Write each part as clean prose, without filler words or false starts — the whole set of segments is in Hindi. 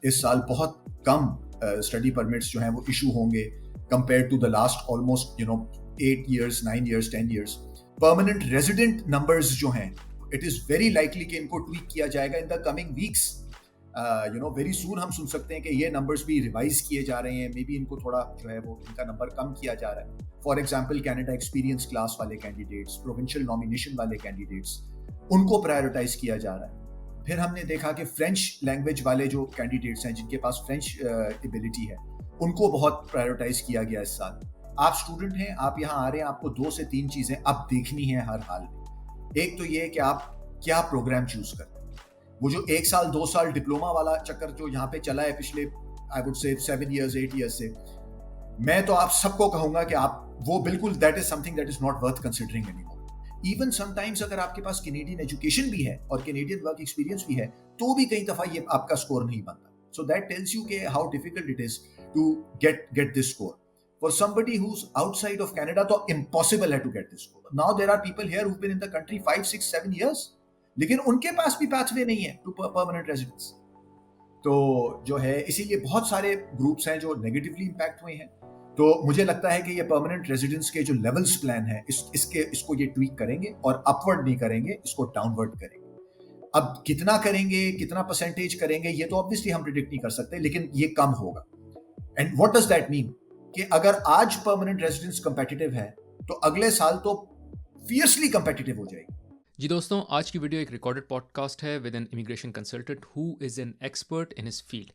इस साल बहुत कम स्टडी परमिट्स जो हैं वो इशू होंगे compare to the last almost 8 years 9 years 10 years. Permanent resident numbers जो हैं इट इज वेरी लाइकली कि इनको ट्वीक किया जाएगा in the coming weeks. Very soon हम सुन सकते हैं कि ये नंबर्स भी रिवाइज किए जा रहे हैं. मे बी इनको थोड़ा जो है वो इनका नंबर कम किया जा रहा है. For example Canada experience class वाले कैंडिडेट्स, प्रोविंशियल नॉमिनेशन वाले कैंडिडेट्स, उनको प्रायोरिटाइज किया जा रहा है. फिर हमने देखा कि फ्रेंच लैंग्वेज वाले जो कैंडिडेट्स हैं जिनके पास फ्रेंच एबिलिटी है उनको बहुत प्रायोरिटाइज किया गया इस साल. आप स्टूडेंट हैं, आप यहाँ आ रहे हैं, आपको 2 से 3 चीजें अब देखनी है हर हाल में. एक तो ये है कि आप क्या प्रोग्राम चूज करते हैं. वो जो 1 साल 2 साल डिप्लोमा वाला चक्कर जो यहाँ पे चला है पिछले I would say 7 years 8 years से, मैं तो आप सबको कहूंगा कि आप वो बिल्कुल that is something that is not worth considering anymore. Even sometimes अगर आपके पास कैनेडियन एजुकेशन भी है और कैनेडियन वर्क एक्सपीरियंस भी है तो भी कई दफा ये आपका स्कोर नहीं बनता. सो दैट टेल्स यू के how difficult it is to get this score. For somebody who's outside of Canada, तो impossible है to get this score. Now there are people here who've been in the country 5, 6, 7 years, लेकिन उनके पास भी pathway नहीं है to permanent residence. तो जो है इसीलिए बहुत सारे ग्रुप्स हैं जो नेगेटिवली इम्पैक्ट हुए हैं. तो मुझे लगता है कि ये परमानेंट रेजिडेंस के जो लेवल्स प्लान है इसको ये ट्वीक करेंगे और अपवर्ड नहीं करेंगे, इसको डाउनवर्ड करेंगे. अब कितना करेंगे, कितना परसेंटेज करेंगे, ये तो ऑब्वियसली हम प्रिडिक्ट नहीं कर सकते, लेकिन ये कम होगा. And what does that mean कि अगर आज परमानेंट रेजिडेंस कंपेटिटिव है तो अगले साल तो फियर्सली कंपेटिटिव हो जाएगी. जी दोस्तों, आज की वीडियो एक रिकॉर्डेड पॉडकास्ट है with an immigration consultant who is an expert in his field.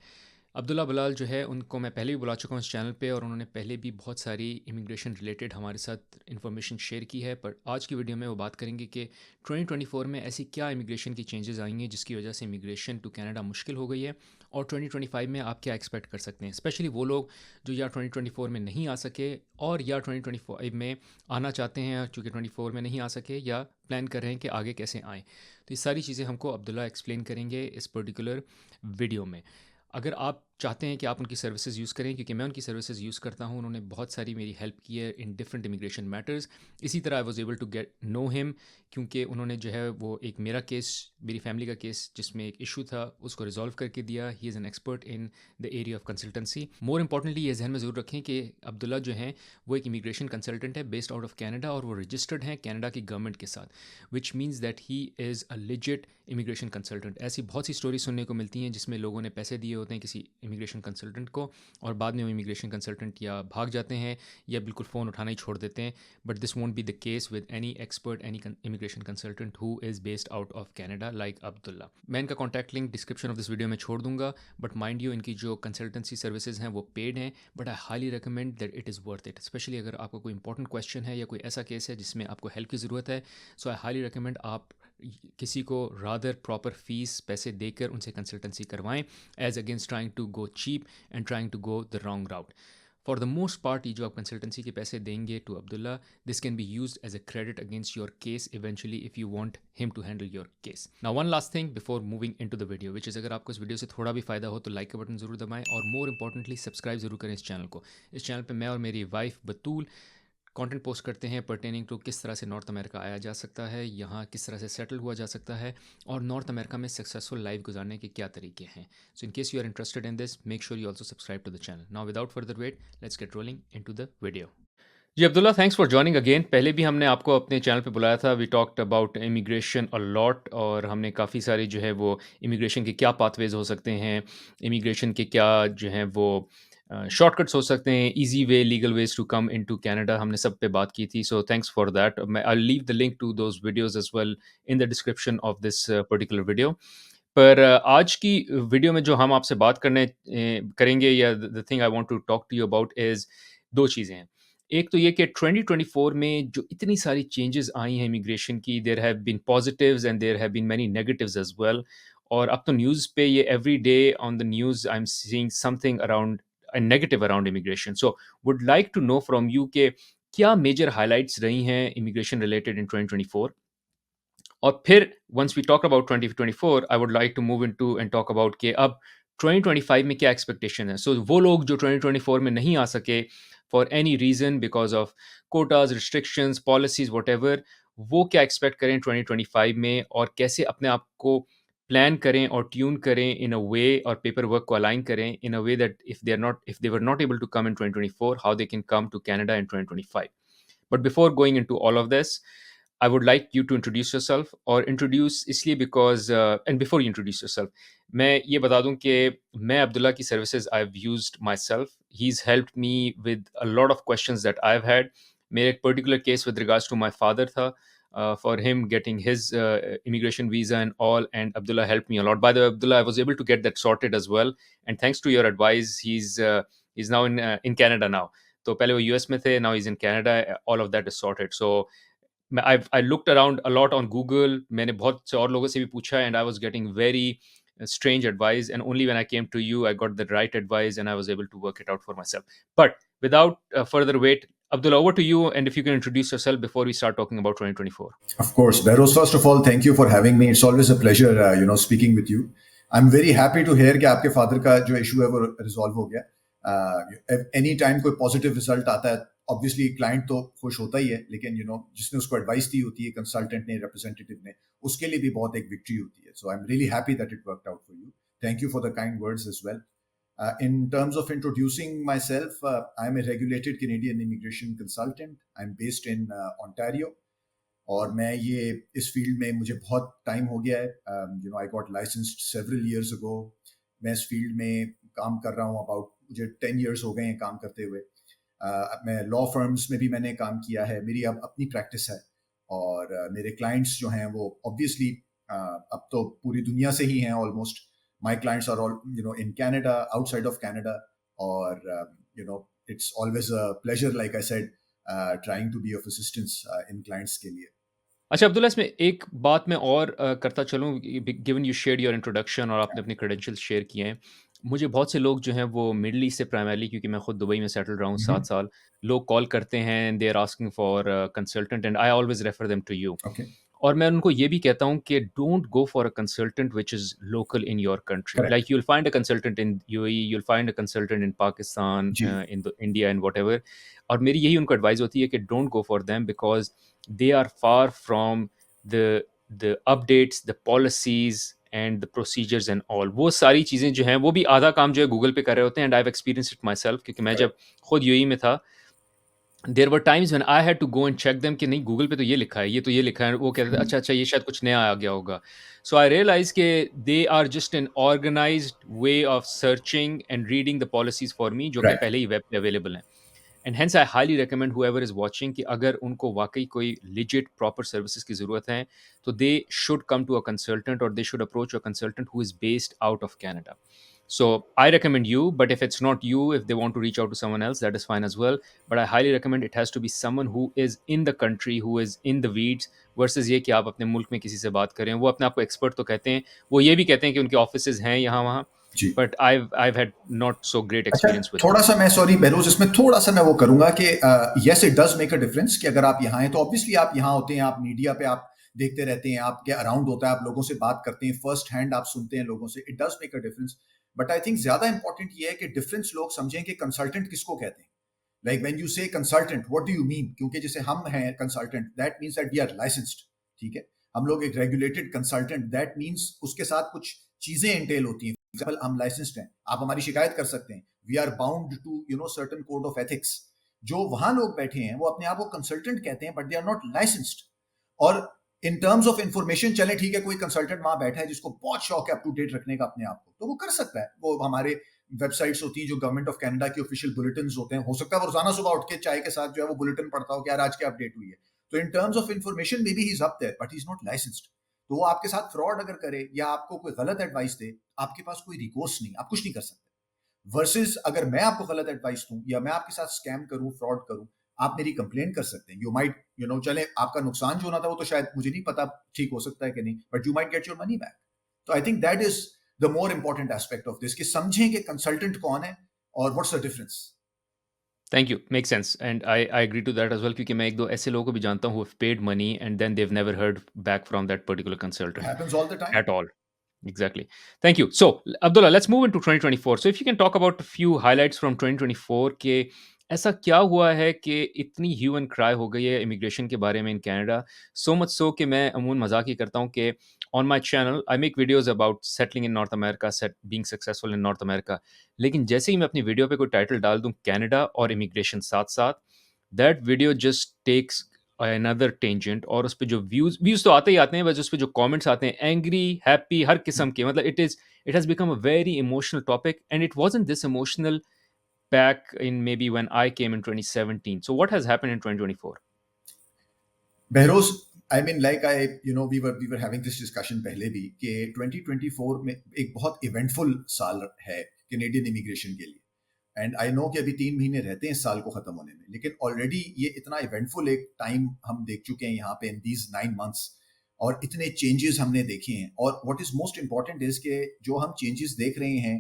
Abdullah Bilal जो है उनको मैं पहले भी बुला चुका हूँ इस चैनल पे और उन्होंने पहले भी बहुत सारी इमिग्रेशन रिलेटेड हमारे साथ इन्फॉर्मेशन शेयर की है. पर आज की वीडियो में वो बात करेंगे कि 2024 में ऐसी क्या इमिग्रेशन की चेंजेस आई हैं जिसकी वजह से इमिग्रेशन टू कनाडा मुश्किल हो गई है और 2025 में आप क्या एक्सपेक्ट कर सकते हैं, स्पेशली वो लोग जो या 2024 में नहीं आ सके और या 2025 में आना चाहते हैं चूँकि 24 में नहीं आ सके या प्लान कर रहे हैं कि आगे कैसे आएँ. तो ये सारी चीज़ें हमको अब्दुल्ला एक्सप्लेन करेंगे इस पर्टिकुलर वीडियो में. अगर आप चाहते हैं कि आप उनकी सर्विसेज यूज़ करें, क्योंकि मैं उनकी सर्विसेज यूज़ करता हूं, उन्होंने बहुत सारी मेरी हेल्प की है इन डिफरेंट इमिग्रेशन मैटर्स. इसी तरह I was able to get know him क्योंकि उन्होंने जो है वो एक मेरा केस, मेरी फैमिली का केस जिसमें एक इशू था, उसको रिजॉल्व करके दिया. He is an expert in the area of consultancy. More importantly ये जहन में ज़रूर रखें कि अब्दुल्ला जो हैं वो एक इमिग्रेशन कंसल्टेंट है बेस्ड आउट ऑफ कैनेडा और वो रजिस्टर्ड हैं कैनेडा की गवर्नमेंट के साथ, which means that he is a legit immigration consultant. ऐसी बहुत सी स्टोरी सुनने को मिलती हैं जिसमें लोगों ने पैसे दिए होते हैं किसी इमिग्रेशन कंसल्टेंट को और बाद में वो इमिग्रेशन कंसल्टेंट या भाग जाते हैं या बिल्कुल फ़ोन उठाना ही छोड़ देते हैं. But this won't be the case with any expert, any immigration consultant who is based out of Canada like Abdullah. मैं इनका contact link description of this video में छोड़ दूंगा. बट माइंड यू, इनकी जो कंसल्टेंसी सर्विसेज हैं वो पेड हैं, but I highly recommend that it is worth it, specially अगर आपका कोई इंपॉर्टेंट क्वेश्चन है या कोई ऐसा केस है जिसमें आपको हेल्प की ज़रूरत है. सो आई हाईली रिकमेंड आप किसी को रादर प्रॉपर फीस पैसे देकर उनसे कंसल्टेंसी करवाएं as against trying to go cheap and trying to go the wrong route. For the most part ये जो आप कंसल्टेंसी के पैसे देंगे to Abdullah, this can be used as a credit against your case eventually if you want him to handle your case. Now one last thing before moving into the video, which is अगर आपको इस वीडियो से थोड़ा भी फायदा हो तो लाइक का बटन ज़रूर दबाएं और मोर इंपॉर्टेंटली सब्सक्राइब ज़रूर करें इस चैनल को. इस चैनल पर मैं और मेरी वाइफ बतूल कंटेंट पोस्ट करते हैं पर्टेनिंग टू किस तरह से नॉर्थ अमेरिका आया जा सकता है, यहाँ किस तरह से सेटल हुआ जा सकता है और नॉर्थ अमेरिका में सक्सेसफुल लाइफ गुजारने के क्या तरीके हैं. So in case you are interested in this, make sure you also subscribe to the channel. Now without further wait, let's get rolling into the video. जी Abdullah, thanks for joining again. पहले भी हमने आपको अपने चैनल पे बुलाया था. We talked about immigration a lot और हमने काफ़ी सारी जो है वो इमिग्रेशन के क्या पाथवेज हो सकते हैं, इमिग्रेशन के क्या जो हैं वो शॉर्टकट्स हो सकते हैं, easy way, legal ways to come into Canada, हमने सब पे बात की थी. So thanks for that. मैं I leave the link to those videos as well in the description of this particular video. पर आज की वीडियो में जो हम आपसे बात करेंगे या the thing I want to talk to you about is दो चीज़ें हैं. एक तो ये कि 2024 में जो इतनी सारी चेंजेस आई हैं इमिग्रेशन की, there have been positives and there have been many negatives as well. और अब तो न्यूज़ पे ये every day on the news I am seeing something around a negative around immigration. So would like to know from you कि क्या मेजर हाइलाइट्स रही हैं इमिग्रेशन रिलेटेड इन 2024. और फिर once we talk about 2024, I would like to move into and talk about कि अब 2025 में क्या एक्सपेक्टेशन है. सो वो लोग जो 2024 में नहीं आ सके for any reason because of Kota's, restrictions, policies, what ever, वो क्या एक्सपेक्ट करें 2025 में और कैसे अपने आप को प्लान करें और ट्यून करें इन अ वे और पेपर वर्क को अलाइन करें in a way that if they were not able to come in 2024 how they can come to Canada in 2025. But before going into all of this, I would like you to introduce yourself or introduce इसलिए because and before you introduce yourself, मैं ये बता दूं कि मैं अब्दुल्ला की services I've used myself. He's helped me with a lot of questions that I've had. मेरे एक particular case with regards to my father था. For him getting his immigration visa and all, and Abdullah helped me a lot. By the way, Abdullah, I was able to get that sorted as well, and thanks to your advice, he's now in Canada now. तो पहले वो यूएस में थे, now is in Canada, all of that is sorted. So I looked around a lot on Google. मैंने बहुत से और लोगों से भी पूछा, and I was getting very strange advice, and only when I came to you I got the right advice and I was able to work it out for myself. But without further wait, Abdullah, over to you, and if you can introduce yourself before we start talking about 2024. Of course, Behrouz, first of all, thank you for having me. It's always a pleasure, speaking with you. I'm very happy to hear कि आपके फादर का जो इशू है वो रिजॉल्व हो गया. एनी टाइम कोई पॉजिटिव रिजल्ट आता है, ऑब्वियसली क्लाइंट तो खुश होता ही है, लेकिन जिसने उसको एडवाइस दी होती है, कंसल्टेंट ने, रिप्रेजेंटेटिव ने, उसके लिए भी बहुत एक विक्ट्री होती है. So I am really happy that it worked out for you. Thank you for the kind words as well. In terms of introducing myself, I'm a regulated Canadian immigration consultant. I'm based in Ontario. और मैं ये इस फील्ड में मुझे बहुत टाइम हो गया है. I got licensed several years ago. मैं इस फील्ड में काम कर रहा हूँ, अबाउट मुझे 10 years हो गए हैं काम करते हुए. मैं लॉ फर्म्स में भी मैंने काम किया है. मेरी अब अपनी प्रैक्टिस है, और मेरे क्लाइंट्स जो हैं वो ऑब्वियसली अब तो पूरी दुनिया से ही हैं almost. My clients are all in Canada, outside of Canada, और it's always a pleasure, like I said, trying to be of assistance in clients के लिए. अच्छा अब्दुल्ला, इसमें एक बात मैं और करता चलूँ, given you shared your introduction और आपने अपने क्रेडेंशियल्स शेयर किए हैं. मुझे बहुत से लोग जो हैं वो मिडल ईस्ट से प्राइमरली, क्योंकि मैं खुद दुबई में सेटल रहा हूँ 7 साल, लोग कॉल करते हैं, they are asking for consultant, and I always refer them to you. Okay. और मैं उनको ये भी कहता हूँ कि don't go for a consultant which is local in your country. Correct. Like you'll find a consultant in UAE, you'll find a consultant in Pakistan, जी. In India and whatever. और मेरी यही उनको एडवाइस होती है कि don't go for them, because they are far from the updates, the policies and the procedures and all. वो सारी चीज़ें जो हैं, वो भी आधा काम जो है गूगल पे कर रहे होते हैं, and I've experienced it myself, क्योंकि मैं जब खुद यूएई में था, there were times when I had to go and check them कि नहीं, गूगल पे तो ये लिखा है, ये तो ये लिखा है. वो कहते थे अच्छा अच्छा, ये शायद कुछ नया आ गया होगा. सो आई रियलाइज के they are just an organised way of searching and reading the policies for me, जो कि राइट. पहले ही वेब पे अवेलेबल हैं. And hence I highly recommend whoever is watching कि अगर उनको वाकई कोई legit proper services की ज़रूरत है, तो they should come to a consultant, or they should approach a consultant who is based out of Canada. So I recommend you, but if it's not you, if they want to reach out to someone else, that is fine as well. But I highly recommend it has to be someone who is in the country, who is in the weeds, versus ये कि आप अपने मुल्क में किसी से बात करें. वो अपने आप को एक्सपर्ट तो कहते हैं, वो ये भी कहते हैं कि उनके ऑफिसेज हैं यहाँ वहाँ, जी. but I've had not so great अच्छा, experience with थोड़ा them. सा मैं, सॉरी behrouz, इसमें थोड़ा सा मैं वो करूंगा कि yes, it does make a difference कि अगर आप यहाँ हैं तो ऑब्वियसली आप यहाँ होते हैं, आप मीडिया पे आप देखते रहते हैं, आपके अराउंड होता है, आप लोगों से बात करते हैं, फर्स्ट हैंड आप सुनते हैं लोगों से. It does make a difference. But I think ज्यादा इंपॉर्टेंट ये है कि डिफरेंस लोग समझें कि कंसल्टेंट किसको कहते हैं. Like when you say consultant, what do you mean? क्योंकि जैसे हम हैं consultant, that means that we are licensed. ठीक है, हम लोग एक रेगुलेटेड कंसल्टेंट, दैट मीन्स उसके साथ कुछ चीजें इंटेल होती हैं. एग्जाम्पल, हम लाइसेंस्ड हैं, आप हमारी शिकायत कर सकते हैं. We are bound to certain code of ethics. जो वहां लोग बैठे हैं वो अपने आप को कंसल्टेंट कहते हैं, but they are not licensed. और इन टर्म्स ऑफ इंफॉर्मेशन, चले ठीक है, कोई कंसल्टेंट वहां बैठा है जिसको बहुत शौक है अप टू डेट रखने का अपने आप को, तो वो कर सकता है. वो हमारे वेबसाइट्स होती हैं जो गवर्नमेंट ऑफ कनाडा की ऑफिशियल बुलेटिन होते हैं, हो सकता है वो रोजाना सुबह उठ के चाय के साथ जो है वो बुलेटिन पढ़ता हो कि यार आज क्या अपडेट हुई है. तो in terms of information maybe he is up there, but he is not licensed. तो वो आपके साथ फ्रॉड अगर करे या आपको कोई गलत एडवाइस दे, आपके पास कोई रिकोर्स नहीं, आप कुछ नहीं कर सकते. वर्सेस अगर मैं आपको गलत एडवाइस दूं या मैं आपके साथ स्कैम करूं, फ्रॉड करूं, आप मेरी कंप्लेंट कर सकते हैं. यू माइट चले आपका नुकसान जो होना था वो तो शायद मुझे नहीं पता ठीक हो सकता है कि नहीं, but you might get your money back. तो I think that is the more important aspect of this, कि समझें कि कंसल्टेंट कौन है और what's the difference. Thank you. Makes sense. And I agree to that as well, क्योंकि मैं एक दो ऐसे लोगों को भी जानता हूँ who have paid money and then they've never heard back from that particular consultant happens all the time. at all. Exactly. Thank you. So, Abdullah, let's move into 2024. So, if you can talk about a few highlights from 2024 के ऐसा क्या हुआ है कि इतनी ह्यू एंड क्राई हो गई है इमिग्रेशन के बारे में इन कनाडा, सो मच सो कि मैं अमूमन मजाक ही करता हूँ कि on my channel, I make videos about settling in North America, being successful in North America. लेकिन जैसे ही मैं अपनी वीडियो पे कोई टाइटल डाल दूं कनाडा और इमिग्रेशन साथ साथ, that video just takes another tangent, और उस पे जो व्यूज तो आते ही आते हैं, बस उस पे जो कमेंट्स आते हैं एंग्री, हैप्पी, हर किस्म के, मतलब it has become a very emotional topic, and it wasn't this emotional back in maybe when I came in 2017. So what has happened in 2024? Behroz, I mean like I we were having this discussion पहले भी कि 2024 में एक बहुत इवेंटफुल साल है कैनेडियन इमिग्रेशन के लिए। एंड आई नो कि अभी 3 महीने रहते हैं इस साल को खत्म होने में, लेकिन ऑलरेडी ये इतना इवेंटफुल एक टाइम हम देख चुके हैं यहाँ पे इन दीज 9 months, और इतने चेंजेस हमने देखे हैं। और what is most important is कि जो हम चेंजेस देख रहे हैं,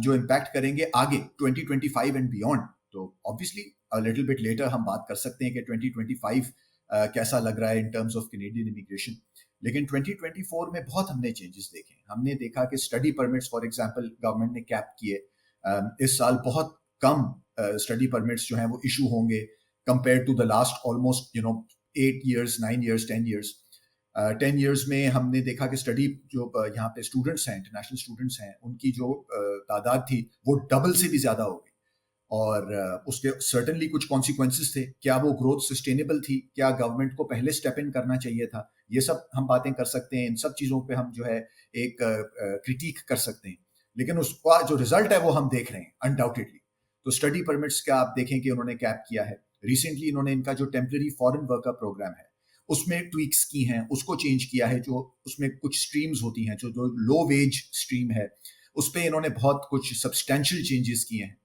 जो इम्पैक्ट करेंगे आगे 2025 एंड बियॉन्ड, तो obviously a little bit letter हम बात कर सकते हैं कि 2025 कैसा लग रहा है इन टर्म्स ऑफ कैनेडियन इमिग्रेशन। लेकिन 2024 में बहुत हमने चेंजेस देखे। हमने देखा कि study permits for example government ने कैप किए। इस साल बहुत कम स्टडी परमिट्स जो हैं वो इशू होंगे compare to the last almost 8 years, 9 years, 10 years। 10 years में हमने देखा कि स्टडी जो यहाँ पे स्टूडेंट्स हैं, इंटरनेशनल स्टूडेंट्स हैं, उनकी जो तादाद थी वो डबल से भी ज्यादा हो गई। और उसके सर्टनली कुछ कॉन्सिक्वेंसेस थे। क्या वो ग्रोथ सस्टेनेबल थी? क्या गवर्नमेंट को पहले स्टेप इन करना चाहिए था? ये सब हम बातें कर सकते हैं। इन सब चीज़ों पे हम जो है एक क्रिटिक कर सकते हैं, लेकिन उसका जो रिजल्ट है वो हम देख रहे हैं अनडाउटेडली। तो स्टडी परमिट्स का आप देखें कि उन्होंने कैप किया है। रिसेंटली इन्होंने इनका जो टेम्पररी फॉरेन वर्कर प्रोग्राम है उसमें ट्वीक्स की हैं, उसको चेंज किया है। जो उसमें कुछ स्ट्रीम्स होती हैं, जो लो वेज स्ट्रीम है, उस पर इन्होंने बहुत कुछ सब्सटैंशियल चेंजेस किए हैं।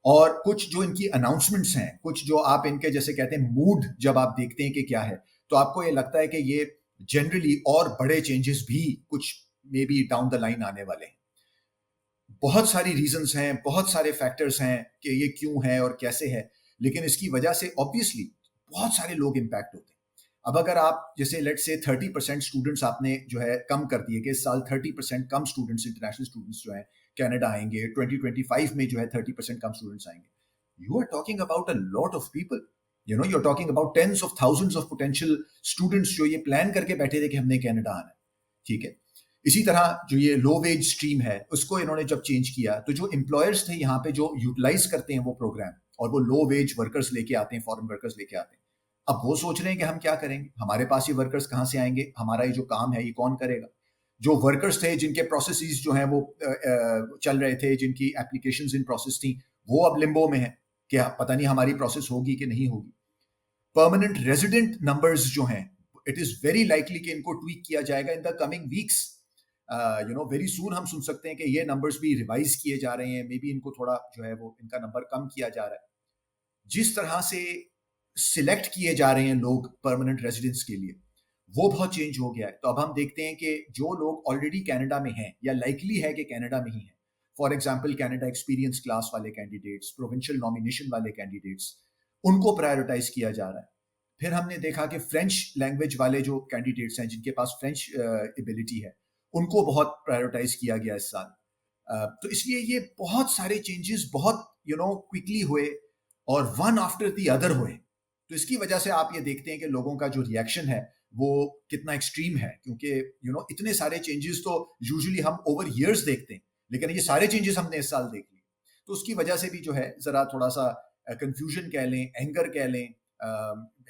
और कुछ जो इनकी अनाउंसमेंट्स हैं, कुछ जो आप इनके जैसे कहते हैं मूड जब आप देखते हैं कि क्या है, तो आपको ये लगता है कि ये जनरली और बड़े चेंजेस भी कुछ may be down the line आने वाले हैं। बहुत सारी रीजंस हैं, बहुत सारे फैक्टर्स हैं कि ये क्यों है और कैसे है, लेकिन इसकी वजह से ऑब्वियसली बहुत सारे लोग इम्पैक्ट होते हैं। अब अगर आप जैसे लेट्स से 30% स्टूडेंट्स आपने जो है कम कर दिए कि इस साल 30% कम स्टूडेंट्स, इंटरनेशनल स्टूडेंट्स जो है कनाडा आएंगे, 2025 में जो है 30% कम स्टूडेंट्स आएंगे, you are talking about a lot of people. You are talking about tens of thousands of potential students जो ये प्लान करके बैठे थे कि हमने कनाडा आना है। ठीक है, इसी तरह जो ये लो वेज स्ट्रीम है उसको इन्होंने जब चेंज किया, तो जो एम्प्लॉयर्स थे यहाँ पे जो यूटिलाइज करते हैं वो प्रोग्राम, और वो लो वेज वर्कर्स लेके आते हैं, फॉरेन वर्कर्स लेके आते हैं, अब वो सोच रहे हैं कि हम क्या करेंगे, हमारे पास ये वर्कर्स कहाँ से आएंगे, हमारा ये जो काम है ये कौन करेगा। जो वर्कर्स थे जिनके प्रोसेसेस जो हैं वो चल रहे थे, जिनकी एप्लीकेशंस इन प्रोसेस थी, वो अब लिम्बो में है कि पता नहीं हमारी प्रोसेस होगी कि नहीं होगी। परमानेंट रेजिडेंट नंबर्स जो हैं, इट इज वेरी लाइकली कि इनको ट्वीक किया जाएगा in the coming weeks. Very soon हम सुन सकते हैं कि ये नंबर्स भी रिवाइज किए जा रहे हैं, मे बी इनको थोड़ा जो है वो इनका नंबर कम किया जा रहा है। जिस तरह से सिलेक्ट किए जा रहे हैं लोग परमानेंट रेजिडेंस के लिए, वो बहुत चेंज हो गया है। तो अब हम देखते हैं कि जो लोग ऑलरेडी कनाडा में हैं या लाइकली है कि कनाडा में ही हैं, for example Canada experience class वाले कैंडिडेट्स, प्रोविंशियल नॉमिनेशन वाले कैंडिडेट्स, उनको प्रायोरिटाइज किया जा रहा है। फिर हमने देखा कि फ्रेंच लैंग्वेज वाले जो कैंडिडेट्स हैं, जिनके पास फ्रेंच एबिलिटी है, उनको बहुत प्रायोरिटाइज किया गया इस साल। तो इसलिए ये बहुत सारे चेंजेस बहुत क्विकली हुए और वन आफ्टर द अदर हुए। तो इसकी वजह से आप ये देखते हैं कि लोगों का जो रिएक्शन है वो कितना एक्सट्रीम है, क्योंकि इतने सारे चेंजेस तो यूजुअली हम ओवर ईयर्स देखते हैं, लेकिन ये सारे चेंजेस हमने इस साल देख लिए। तो उसकी वजह से भी जो है जरा थोड़ा सा कंफ्यूजन कह लें, एंगर कह लें,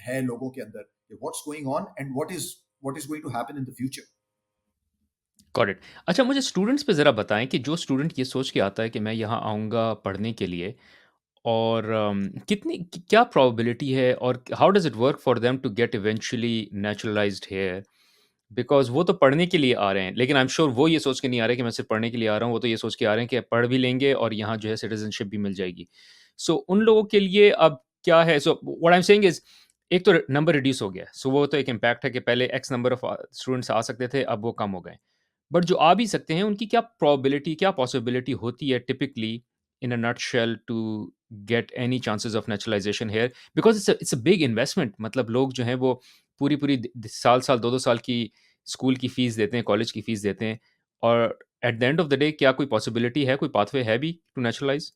है लोगों के अंदर, what's going on and what is going to happen in the future. Got it. अच्छा, मुझे स्टूडेंट्स पे ज़रा बताएं कि जो स्टूडेंट ये सोच के आता है कि मैं यहाँ आऊँगा पढ़ने के लिए, और क्या प्रोबेबिलिटी है, और how does it work for them to get eventually naturalised here? Because वो तो पढ़ने के लिए आ रहे हैं, लेकिन आई एम श्योर वो ये सोच के नहीं आ रहे कि मैं सिर्फ़ पढ़ने के लिए आ रहा हूँ, वो तो ये सोच के आ रहे हैं कि पढ़ भी लेंगे और यहाँ जो है सिटीज़नशिप भी मिल जाएगी। सो उन लोगों के लिए अब क्या है? So what I am saying is, एक तो नंबर रिड्यूस हो गया है, सो वो तो एक इम्पैक्ट है कि पहले एक्स नंबर ऑफ स्टूडेंट्स आ सकते थे, अब वो कम हो गए। बट जो आ भी सकते हैं, उनकी क्या प्रोबेबिलिटी, क्या पॉसिबिलिटी होती है typically in a nutshell to get any chances of naturalisation here? Because it's a big investment. मतलब लोग जो हैं वो पूरी-पूरी साल-साल, 2-2 साल की स्कूल की फ़ीस देते हैं, कॉलेज की फ़ीस देते हैं, और at the end of the day क्या कोई पॉसिबिलिटी है, कोई पाथवे है भी टू नेचुरलाइज़?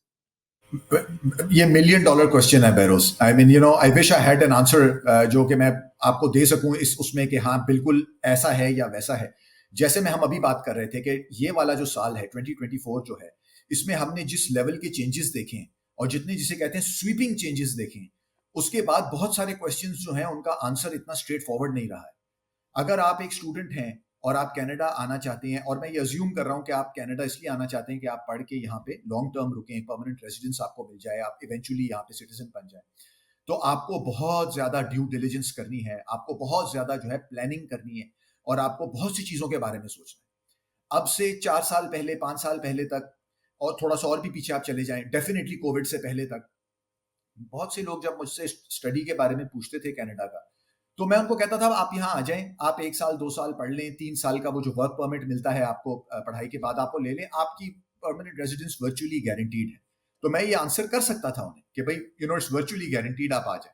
ये मिलियन डॉलर क्वेश्चन है बैरोस। I mean I wish I had an answer जो कि मैं आपको दे सकूं इस उसमें कि हाँ बिल्कुल ऐसा है या वैसा है। जैसे में हम अभी बात कर रहे थे कि ये वाला जो साल है 2024 जो है, इसमें हमने जिस लेवल के चेंजेस देखे हैं और जितने जिसे कहते हैं स्वीपिंग चेंजेस देखे हैं, उसके बाद बहुत सारे क्वेश्चंस जो हैं उनका आंसर इतना स्ट्रेट फॉरवर्ड नहीं रहा है। अगर आप एक स्टूडेंट हैं और आप कनाडा आना चाहते हैं, और मैं ये अज्यूम कर रहा हूं कि आप कनाडा इसलिए आना चाहते हैं कि आप पढ़ के यहाँ पे लॉन्ग टर्म रुकें, परमानेंट रेजिडेंस आपको मिल जाए, आप इवेंचुअली यहाँ पे सिटीजन बन जाए, तो आपको बहुत ज्यादा ड्यू डिलिजेंस करनी है, आपको बहुत ज्यादा जो है प्लानिंग करनी है, और आपको बहुत सी चीजों के बारे में सोचना है। अब से 4 साल पहले, 5 साल पहले तक, और थोड़ा सा और भी पीछे आप चले जाएं, डेफिनेटली कोविड से पहले तक, बहुत से लोग जब मुझसे स्टडी के बारे में पूछते थे कनाडा का, तो मैं उनको कहता था आप यहाँ आ जाएं, आप 1 साल 2 साल पढ़ लें, 3 साल का वो जो वर्क परमिट मिलता है आपको पढ़ाई के बाद, आपको ले लें, आपकी परमानेंट रेजिडेंस वर्चुअली गारंटीड है। तो मैं ये आंसर कर सकता था उन्हें कि भाई इट्स वर्चुअली गारंटीड, आप आ जाए।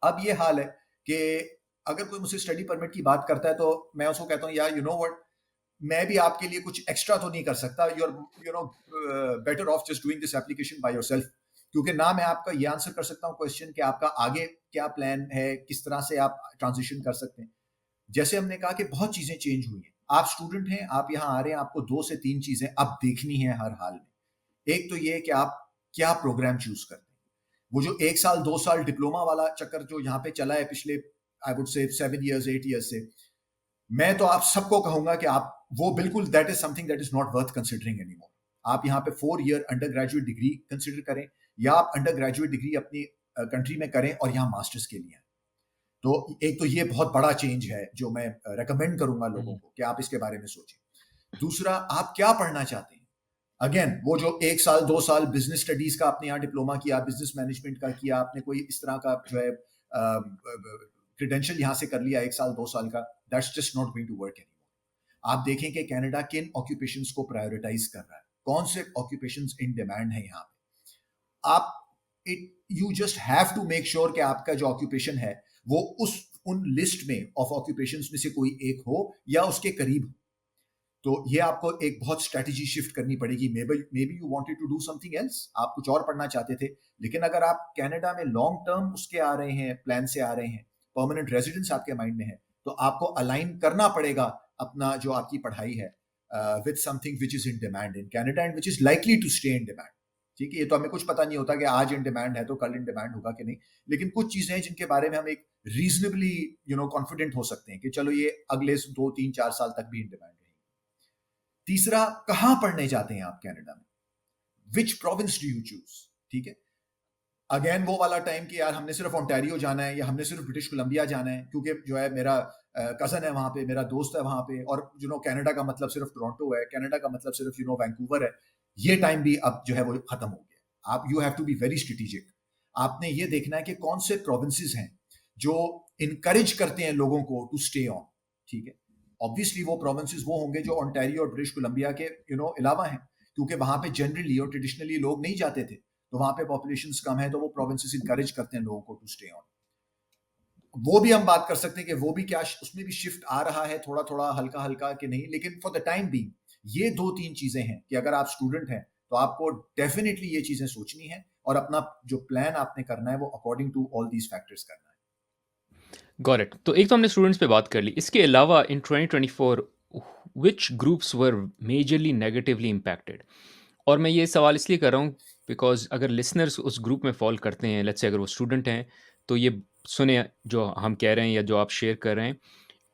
अब ये हाल है कि अगर कोई मुझसे स्टडी परमिट की बात करता है तो मैं उसको कहता हूँ यार व्हाट, मैं भी आपके लिए कुछ एक्स्ट्रा तो नहीं कर सकता, you know better of just doing this application by yourself, क्योंकि ना मैं आपका ये आंसर कर सकता हूँ क्वेश्चन कि आपका आगे क्या प्लान है, किस तरह से आप ट्रांजिशन कर सकते हैं। जैसे हमने कहा कि बहुत चीजें चेंज हुई हैं, आप स्टूडेंट हैं, आप यहाँ आ रहे हैं, आपको 2 से 3 चीजें अब देखनी है हर हाल में। एक तो ये है कि आप क्या प्रोग्राम चूज करते हैं। वो जो 1 साल 2 साल डिप्लोमा वाला चक्कर जो यहाँ पे चला है पिछले I would say 7 years 8 years से, मैं तो आप सबको कहूंगा कि आप वो बिल्कुल, that is something that is not worth considering anymore. आप यहाँ पे 4 year under graduate degree consider करें, या आप अंडर ग्रेजुएट डिग्री अपनी कंट्री में करें और यहाँ मास्टर्स के लिए आएं। तो एक तो ये बहुत बड़ा चेंज है जो मैं रेकमेंड करूंगा लोगों को कि आप इसके बारे में सोचें। दूसरा, आप क्या पढ़ना चाहते हैं। अगेन, वो जो 1 साल 2 साल बिजनेस स्टडीज का आपने यहाँ डिप्लोमा किया, बिजनेस मैनेजमेंट का किया, आपने कोई इस तरह का जो है क्रेडेंशियल यहाँ से कर लिया 1 साल 2 साल का, that's just not going to work anymore. आप देखें कि कनाडा किन ऑक्यूपेशंस को प्रायोरिटाइज कर रहा है, कौन से ऑक्यूपेशंस इन डिमांड है यहाँ पे। आप it you just have to make sure कि आपका जो ऑक्यूपेशन है वो उन लिस्ट में ऑफ ऑक्यूपेशंस में से कोई एक हो या उसके करीब हो। तो ये आपको एक बहुत स्ट्रेटजी शिफ्ट करनी पड़ेगी। Maybe you wanted to do something else, आप कुछ और पढ़ना चाहते थे, लेकिन अगर आप कनाडा में लॉन्ग टर्म उसके आ रहे हैं, प्लान से आ रहे हैं, परमानेंट रेजिडेंस आपके माइंड में है, तो आपको अलाइन करना पड़ेगा अपना जो आपकी पढ़ाई है with something which is in demand in Canada and which is likely to stay in demand. ठीक है, ये तो हमें कुछ पता नहीं होता कि आज इन डिमांड है तो कल इन डिमांड होगा कि नहीं, लेकिन कुछ चीजें हैं जिनके बारे में हम एक रीजनेबली कॉन्फिडेंट हो सकते हैं कि चलो ये अगले 2 3 4 साल तक भी इन डिमांड रहेगी। तीसरा, कहां पढ़ने जाते हैं आप कनाडा में, विच प्रोविंस डू यू चूज। ठीक है, अगेन वो वाला टाइम कि यार हमने सिर्फ ओंटारियो जाना है या हमने सिर्फ ब्रिटिश कोलंबिया जाना है, क्योंकि जो है मेरा कजन है वहां पे, मेरा दोस्त है वहां पे, और कनाडा का मतलब सिर्फ टोरंटो है, कनाडा का मतलब सिर्फ वैंकूवर है। ये टाइम भी अब जो है वो खत्म हो गया। आप you have to be very strategic. आपने ये देखना है कि कौन से प्रोविंसेस हैं जो इनकरेज करते हैं लोगों को टू स्टे ऑन। ठीक है, ऑब्वियसली वो प्रोविंसेस वो होंगे जो ओंटारियो और ब्रिटिश कोलंबिया के अलावा हैं, क्योंकि वहां पे जनरली और ट्रेडिशनली लोग नहीं जाते थे, तो वहां पे पॉपुलेशन कम है, तो वो प्रोविंसेस इनकरेज करते हैं लोगों को टू स्टे ऑन। वो भी हम बात कर सकते हैं कि वो भी क्या उसमें भी शिफ्ट आ रहा है थोड़ा थोड़ा हल्का हल्का कि नहीं, लेकिन फॉर द टाइम बी ये 2 3 चीजें हैं कि अगर आप स्टूडेंट हैं तो आपको डेफिनेटली ये चीजें सोचनी है और अपना जो प्लान आपने करना है वो according to all these factors करना है। Got it. तो एक तो हमने स्टूडेंट्स पे बात कर ली, इसके अलावा इन 2024 विच ग्रुप्स वर मेजरली नेगेटिवली इम्पैक्टेड। और मैं ये सवाल इसलिए कर रहा हूँ बिकॉज अगर लिसनर्स उस ग्रुप में फॉल करते हैं, लेट्स से अगर वो स्टूडेंट हैं, तो ये सुने जो हम कह रहे हैं या जो आप शेयर कर रहे हैं,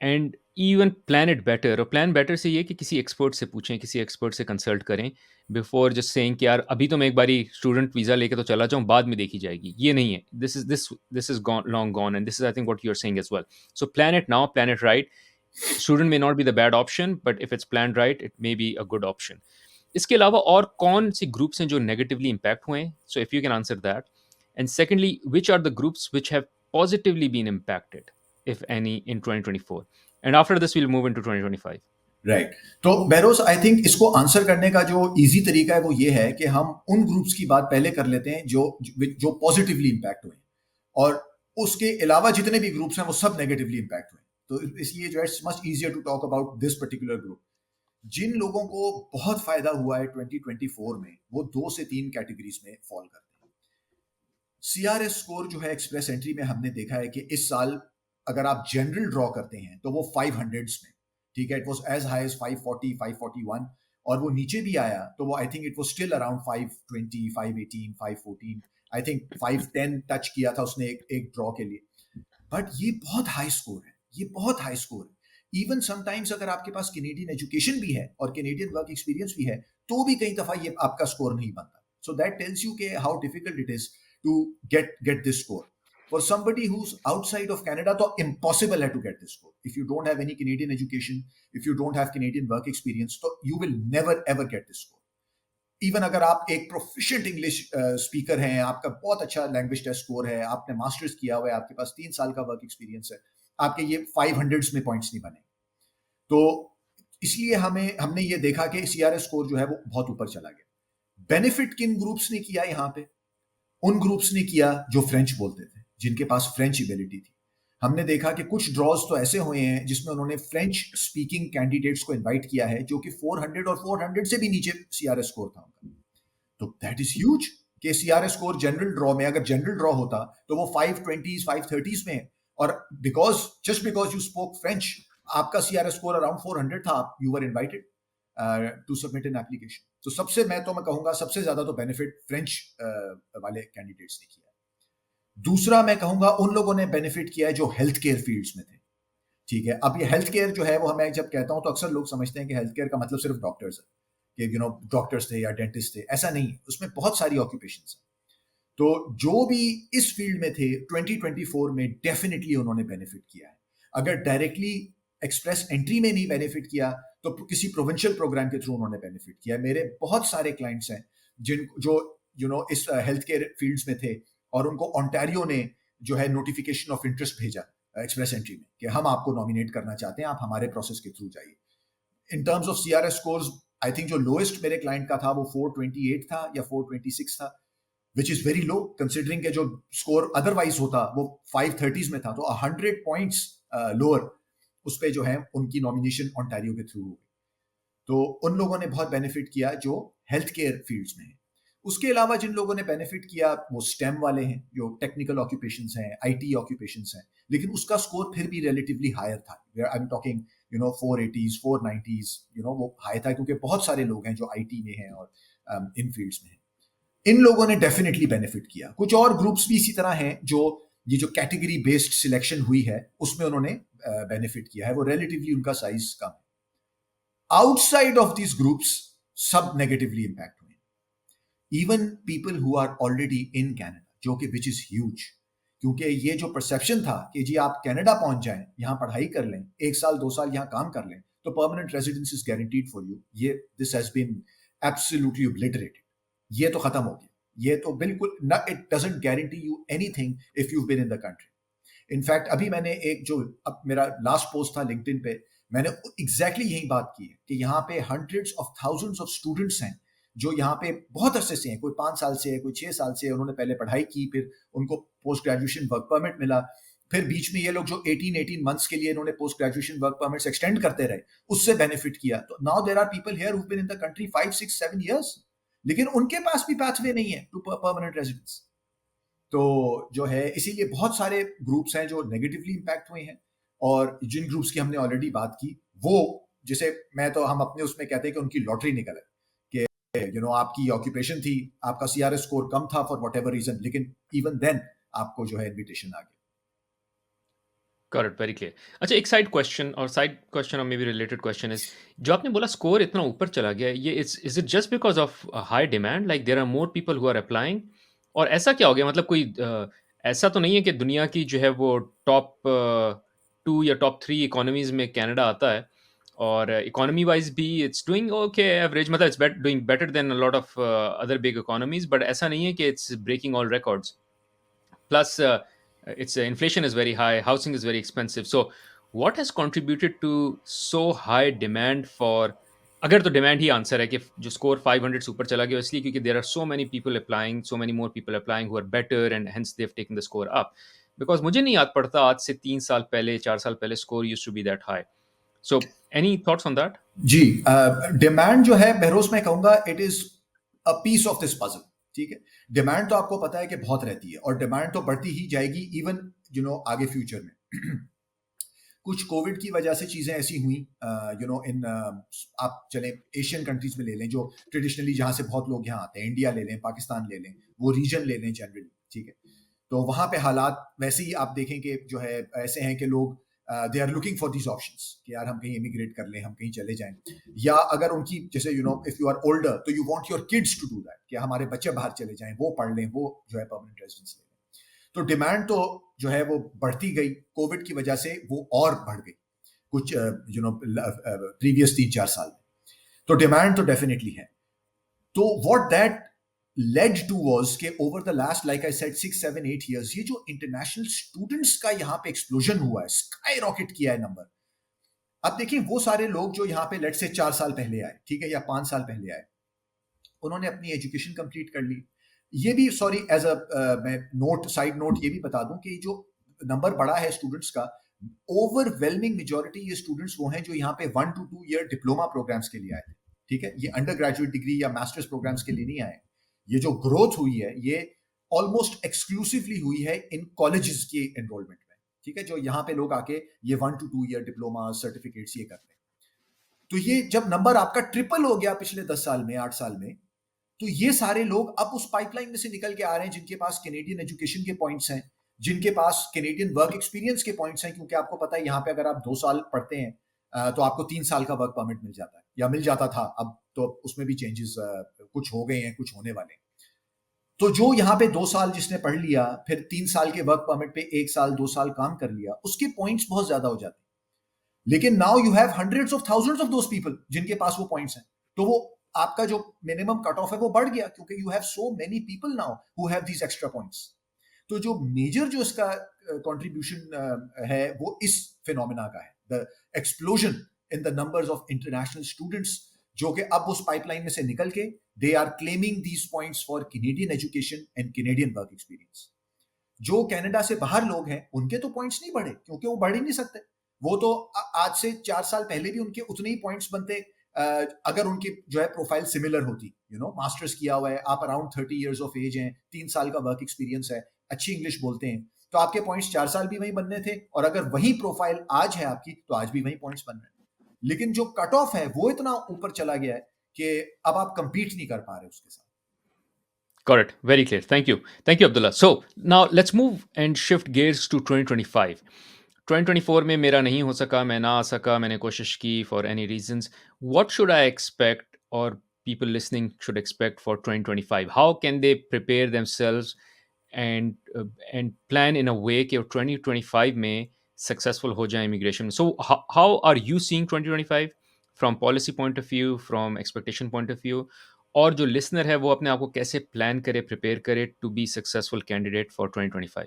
and even plan it better. और प्लान बेटर से ये कि किसी एक्सपर्ट से पूछें, किसी एक्सपर्ट से कंसल्ट करें बिफोर जस्ट सेइंग कि यार अभी तो मैं एक बारी स्टूडेंट वीज़ा लेके तो चला जाऊँ, बाद में देखी जाएगी। ये नहीं है, this is gone long gone, and this is I think what you are saying as well. So plan it now, plan it right. Student may not be the bad option, but if it's plan right it may be a good option. इसके अलावा और कौन से ग्रुप्स हैं जो नेगेटिवली इम्पैक्ट हुए हैं? So if you can answer that. And secondly, which are the groups which have positively been impacted if any in 2024, and after this we'll move into 2025. Right तो बेरोज, आई थिंक इसको आंसर करने का जो इजी तरीका है वो ये है कि हम उन ग्रुप्स की बात पहले कर लेते हैं जो पॉजिटिवली इम्पैक्ट हुए, और उसके अलावा जितने भी ग्रुप्स हैं वो सब नेगेटिवली इम्पैक्ट हुए। तो इसलिए जो है it's much easier to talk about this particular group. जिन लोगों को बहुत फायदा हुआ है 2024 में, वो 2 से 3 कैटेगरीज में फॉल करते हैं। सीआरएस स्कोर जो है एक्सप्रेस एंट्री में हमने देखा है कि इस साल अगर आप जनरल ड्रॉ करते हैं तो वो 500s में, ठीक है, it was as high as 540 541 और वो नीचे भी आया तो वो I think it was still around 520 518 514 I think 510 touch किया था उसने एक ड्रॉ के लिए. बट ये बहुत हाई स्कोर है, ये बहुत हाई स्कोर है. इवन समटाइम्स अगर आपके पास कैनेडियन एजुकेशन भी है और कैनेडियन वर्क एक्सपीरियंस भी है तो भी कई दफा ये आपका स्कोर नहीं बनता. सो दैट टेल्स यू के how difficult it is to get this score. For somebody who's outside of Canada, तो impossible है to get this score. If you don't have any Canadian education, if you don't have Canadian work experience, तो you will never ever get this score. Even अगर आप एक प्रोफिशिएंट इंग्लिश स्पीकर हैं, आपका बहुत अच्छा लैंग्वेज टेस्ट स्कोर है, आपने मास्टर्स किया हुआ है, आपके पास 3 साल का वर्क एक्सपीरियंस है, आपके ये 500s में पॉइंट्स नहीं बने. तो इसलिए हमने ये देखा कि CRS स्कोर जो है वो बहुत ऊपर चला गया. बेनिफिट किन ग्रुप्स ने किया यहाँ पे? उन ग्रुप्स ने किया जो फ्रेंच बोलते थे, जिनके पास फ्रेंच एबिलिटी थी. हमने देखा कि कुछ ड्रॉज तो ऐसे हुए हैं जिसमें उन्होंने फ्रेंच स्पीकिंग कैंडिडेट्स को इनवाइट किया है जो कि 400 और 400 से भी नीचे CRS स्कोर था उनका. तो दैट इज ह्यूज कि CRS स्कोर जनरल ड्रॉ में, अगर जनरल ड्रॉ होता तो वो 520s 530s में है, और just because you spoke French आपका CRS स्कोर अराउंड 400 था, you were invited to submit an application. तो मैं कहूंगा सबसे ज्यादा तो बेनिफिट फ्रेंच वाले कैंडिडेट्स ने किया. दूसरा मैं कहूंगा उन लोगों ने बेनिफिट किया है जो हेल्थ केयर फील्ड्स में थे. ठीक है, अब ये हेल्थ केयर जो है वो मैं जब कहता हूं तो अक्सर लोग समझते हैं कि हेल्थ केयर का मतलब सिर्फ डॉक्टर्स है, कि डॉक्टर्स थे या डेंटिस्ट थे. ऐसा नहीं है, उसमें बहुत सारी ऑक्यूपेशंस हैं. तो जो भी इस फील्ड में थे 2024 में डेफिनेटली उन्होंने बेनिफिट किया है. अगर डायरेक्टली एक्सप्रेस एंट्री में नहीं बेनिफिट किया तो किसी प्रोविंशियल प्रोग्राम के थ्रू उन्होंने बेनिफिट किया. मेरे बहुत सारे क्लाइंट्स हैं जो इस हेल्थ केयर फील्ड्स में थे और उनको ओंटारियो ने जो है नोटिफिकेशन ऑफ इंटरेस्ट भेजा एक्सप्रेस एंट्री में कि हम आपको नॉमिनेट करना चाहते हैं, आप हमारे प्रोसेस के थ्रू जाइए. इन terms of CRS scores I think जो लोएस्ट मेरे क्लाइंट का था वो 428 था या 426 था, which is very low considering के जो स्कोर अदरवाइज होता वो 530s में था. तो 100 पॉइंट्स लोअर उस पर जो है उनकी नॉमिनेशन ओंटारियो के थ्रू हो गई. तो उन लोगों ने बहुत बेनिफिट किया जो हेल्थ केयर फील्ड्स में है. उसके अलावा जिन लोगों ने बेनिफिट किया वो स्टेम वाले हैं, जो टेक्निकल ऑक्यूपेशंस हैं, IT ऑक्यूपेशंस हैं, लेकिन उसका स्कोर फिर भी रिलेटिवली हायर था. I am talking 480s 490s, वो हाई था क्योंकि बहुत सारे लोग हैं जो IT में हैं और इन फील्ड्स में हैं. इन लोगों ने डेफिनेटली बेनिफिट किया. कुछ और ग्रुप्स भी इसी तरह हैं जो ये जो कैटेगरी बेस्ड सिलेक्शन हुई है उसमें उन्होंने बेनिफिट किया है, वो रिलेटिवली उनका साइज कम है. आउटसाइड ऑफ दीज ग्रुप्स सब नेगेटिवली इंपैक्ट हुए. Even people who are already in Canada, जो कि विच इज ह्यूज, क्योंकि ये जो परसेप्शन था कि जी आप कनाडा पहुंच जाएं, यहां पढ़ाई कर लें, 1 साल 2 साल यहां काम कर लें तो permanent residence is guaranteed for you, ये this has been absolutely obliterated. ये तो खत्म हो गया. ये तो बिल्कुल ना, it doesn't guarantee you anything if you been in the country. In fact अभी मैंने अब मेरा लास्ट पोस्ट था लिंक्डइन पे, मैंने एग्जैक्टली यही बात की है कि यहाँ पे hundreds of thousands of students हैं जो यहाँ पे बहुत अरसे से हैं, कोई 5 साल से है, कोई 6 साल से. उन्होंने पहले पढ़ाई की, फिर उनको पोस्ट ग्रेजुएशन वर्क परमिट मिला, फिर बीच में ये लोग जो 18 मंथ्स के लिए इन्होंने post graduation work permits extend करते रहे, उससे बेनिफिट किया. तो now there are people here who been in the country 5 6 7 years, लेकिन उनके पास भी पाथवे नहीं है टू परमानेंट रेजिडेंस. तो जो है इसीलिए बहुत सारे ग्रुप्स हैं जो नेगेटिवली इंपैक्ट हुए हैं, और जिन ग्रुप्स की हमने ऑलरेडी बात की वो जिसे हम अपने उसमें कहते हैं कि उनकी लॉटरी निकल है कि आपकी ऑक्यूपेशन थी, आपका CRS स्कोर कम था फॉर व्हाटएवर रीजन, लेकिन इवन देन आपको जो है इनविटेशन आ गया. Correct, very clear. अच्छा, एक साइड क्वेश्चन और maybe related question is, जो आपने बोला स्कोर इतना ऊपर चला गया, ये is it just because of high demand, like there are more people who are applying, और ऐसा क्या हो गया? मतलब कोई ऐसा तो नहीं है कि दुनिया की जो है वो टॉप 2 या टॉप 3 इकोनॉमीज में कनाडा आता है, और इकोनॉमी वाइज भी इट्स डूइंग ओके एवरेज, मतलब it's doing better than a lot of other big economies, but ऐसा नहीं है कि it's breaking all records. Plus, its inflation is very high, housing is very expensive. So, what has contributed to so high demand for? अगर तो डिमांड ही आंसर है कि जो स्कोर 500 से ऊपर चला गया, इसलिए क्योंकि there are so many people applying, so many more people applying who are better and hence they have taken the score up. Because मुझे नहीं याद पड़ता आज से 3 साल पहले 4 साल पहले score used to be that high. So any thoughts on that? जी, डिमांड जो है बहरोज मैं कहूंगा it is a piece of this puzzle. ठीक है, डिमांड तो आपको पता है कि बहुत रहती है और डिमांड तो बढ़ती ही जाएगी इवन आगे फ्यूचर में. कुछ कोविड की वजह से चीज़ें ऐसी हुई इन आप चले एशियन कंट्रीज में ले लें जो ट्रेडिशनली जहाँ से बहुत लोग यहाँ आते हैं, इंडिया ले लें, पाकिस्तान ले लें, वो रीजन ले लें जनरली, ठीक है। तो वहाँ पे हालात वैसे ही आप देखें कि जो है ऐसे हैं कि लोग they are looking for these options कि यार हम कहीं इमिग्रेट कर लें, हम कहीं चले जाएं, या अगर उनकी जैसे इफ यू आर ओल्डर तो you want your kids to do that कि हमारे बच्चे बाहर चले जाएं, वो पढ़ लें, वो जो है परमानेंट रेजिडेंस ले लें। तो डिमांड तो जो है वो बढ़ती गई, कोविड की वजह से वो और बढ़ गई कुछ प्रीवियस 3-4 साल में। तो डिमांड तो डेफिनेटली है। तो what that led to was कि over the last, like I said, 6, 7, 8 years, ये जो इंटरनेशनल स्टूडेंट्स का यहाँ पे एक्सप्लोजन हुआ है, स्काई रॉकेट किया है नंबर। अब देखिए वो सारे लोग जो यहाँ पे लेट से 4 साल पहले आए, ठीक है, या 5 साल पहले आए, उन्होंने अपनी एजुकेशन कंप्लीट कर ली। ये भी सॉरी एज मैं साइड नोट ये भी बता दूं कि जो नंबर बड़ा है स्टूडेंट्स का, ओवरवेलमिंग मेजॉरिटी ये स्टूडेंट्स वो हैं जो यहाँ पे 1 to 2 ईयर डिप्लोमा प्रोग्राम्स के लिए आए थे, ठीक है। ये अंडर ग्रेजुएट डिग्री या मास्टर्स प्रोग्राम्स के लिए नहीं आए। ये जो ग्रोथ हुई है ये ऑलमोस्ट एक्सक्लूसिवली हुई है इन कॉलेजेस के एनरोलमेंट में, ठीक है, जो यहाँ पे लोग आके ये 1 to 2 ईयर डिप्लोमा सर्टिफिकेट्स ये करते हैं। तो ये जब नंबर आपका ट्रिपल हो गया पिछले 10 साल में, 8 साल में, तो ये सारे लोग अब उस पाइपलाइन में से निकल के आ रहे हैं जिनके पास कैनेडियन एजुकेशन के पॉइंट्स हैं, जिनके पास कैनेडियन वर्क एक्सपीरियंस के पॉइंट्स हैं, क्योंकि आपको पता है यहाँ पे अगर आप 2 साल पढ़ते हैं तो आपको 3 साल का वर्क परमिट मिल जाता है, या मिल जाता था, अब तो उसमें भी चेंजेस कुछ हो गए हैं, कुछ होने वाले हैं। तो जो यहाँ पे 2 साल जिसने पढ़ लिया, फिर 3 साल के वर्क परमिट पे 1 साल 2 साल काम कर लिया, उसके पॉइंट्स बहुत ज्यादा हो जाते हैं। लेकिन now you have hundreds of thousands of those people जिनके पास वो पॉइंट्स हैं, तो वो आपका जो मिनिमम कट ऑफ है वो बढ़ गया, क्योंकि you have so many people now who have these extra points. तो जो मेजर जो इसका कंट्रीब्यूशन है वो इस फिनोमिना का है, the explosion in the numbers of international students जो कि अब उस पाइपलाइन में से निकल के they are claiming these points for Canadian education and Canadian work experience. जो कनाडा से बाहर लोग हैं उनके तो पॉइंट्स नहीं बढ़े, क्योंकि वो बढ़ ही नहीं सकते। वो तो आज से 4 साल पहले भी उनके उतने ही पॉइंट्स बनते अगर उनकी जो है प्रोफाइल सिमिलर होती। मास्टर्स किया हुआ है, आप अराउंड 30 इयर्स ऑफ एज हैं, 3 साल का वर्क एक्सपीरियंस है, अच्छी इंग्लिश बोलते हैं, तो आपके पॉइंट्स 4 साल भी वही बनने थे, और अगर वही प्रोफाइल आज है आपकी तो आज भी वही पॉइंट्स बन रहे हैं। लेकिन जो कट ऑफ है वो इतना ऊपर चला गया है कि अब आप कंपीट नहीं कर पा रहे उसके साथ। Got it. Very clear. Thank you. Thank you, Abdullah. So now let's move and shift gears to 2025. 2024 में मेरा नहीं हो सका, मैं ना आ सका, मैंने कोशिश की for any reasons. What should I expect or people listening should expect for 2025? How can they prepare themselves and plan in a way कि 2025 में successful हो जाए immigration? So how are you seeing 2025 from policy point of view, from expectation point of view? और जो लिसनर है वो अपने आप को कैसे प्लान करे, प्रिपेयर करे to be successful candidate for 2025?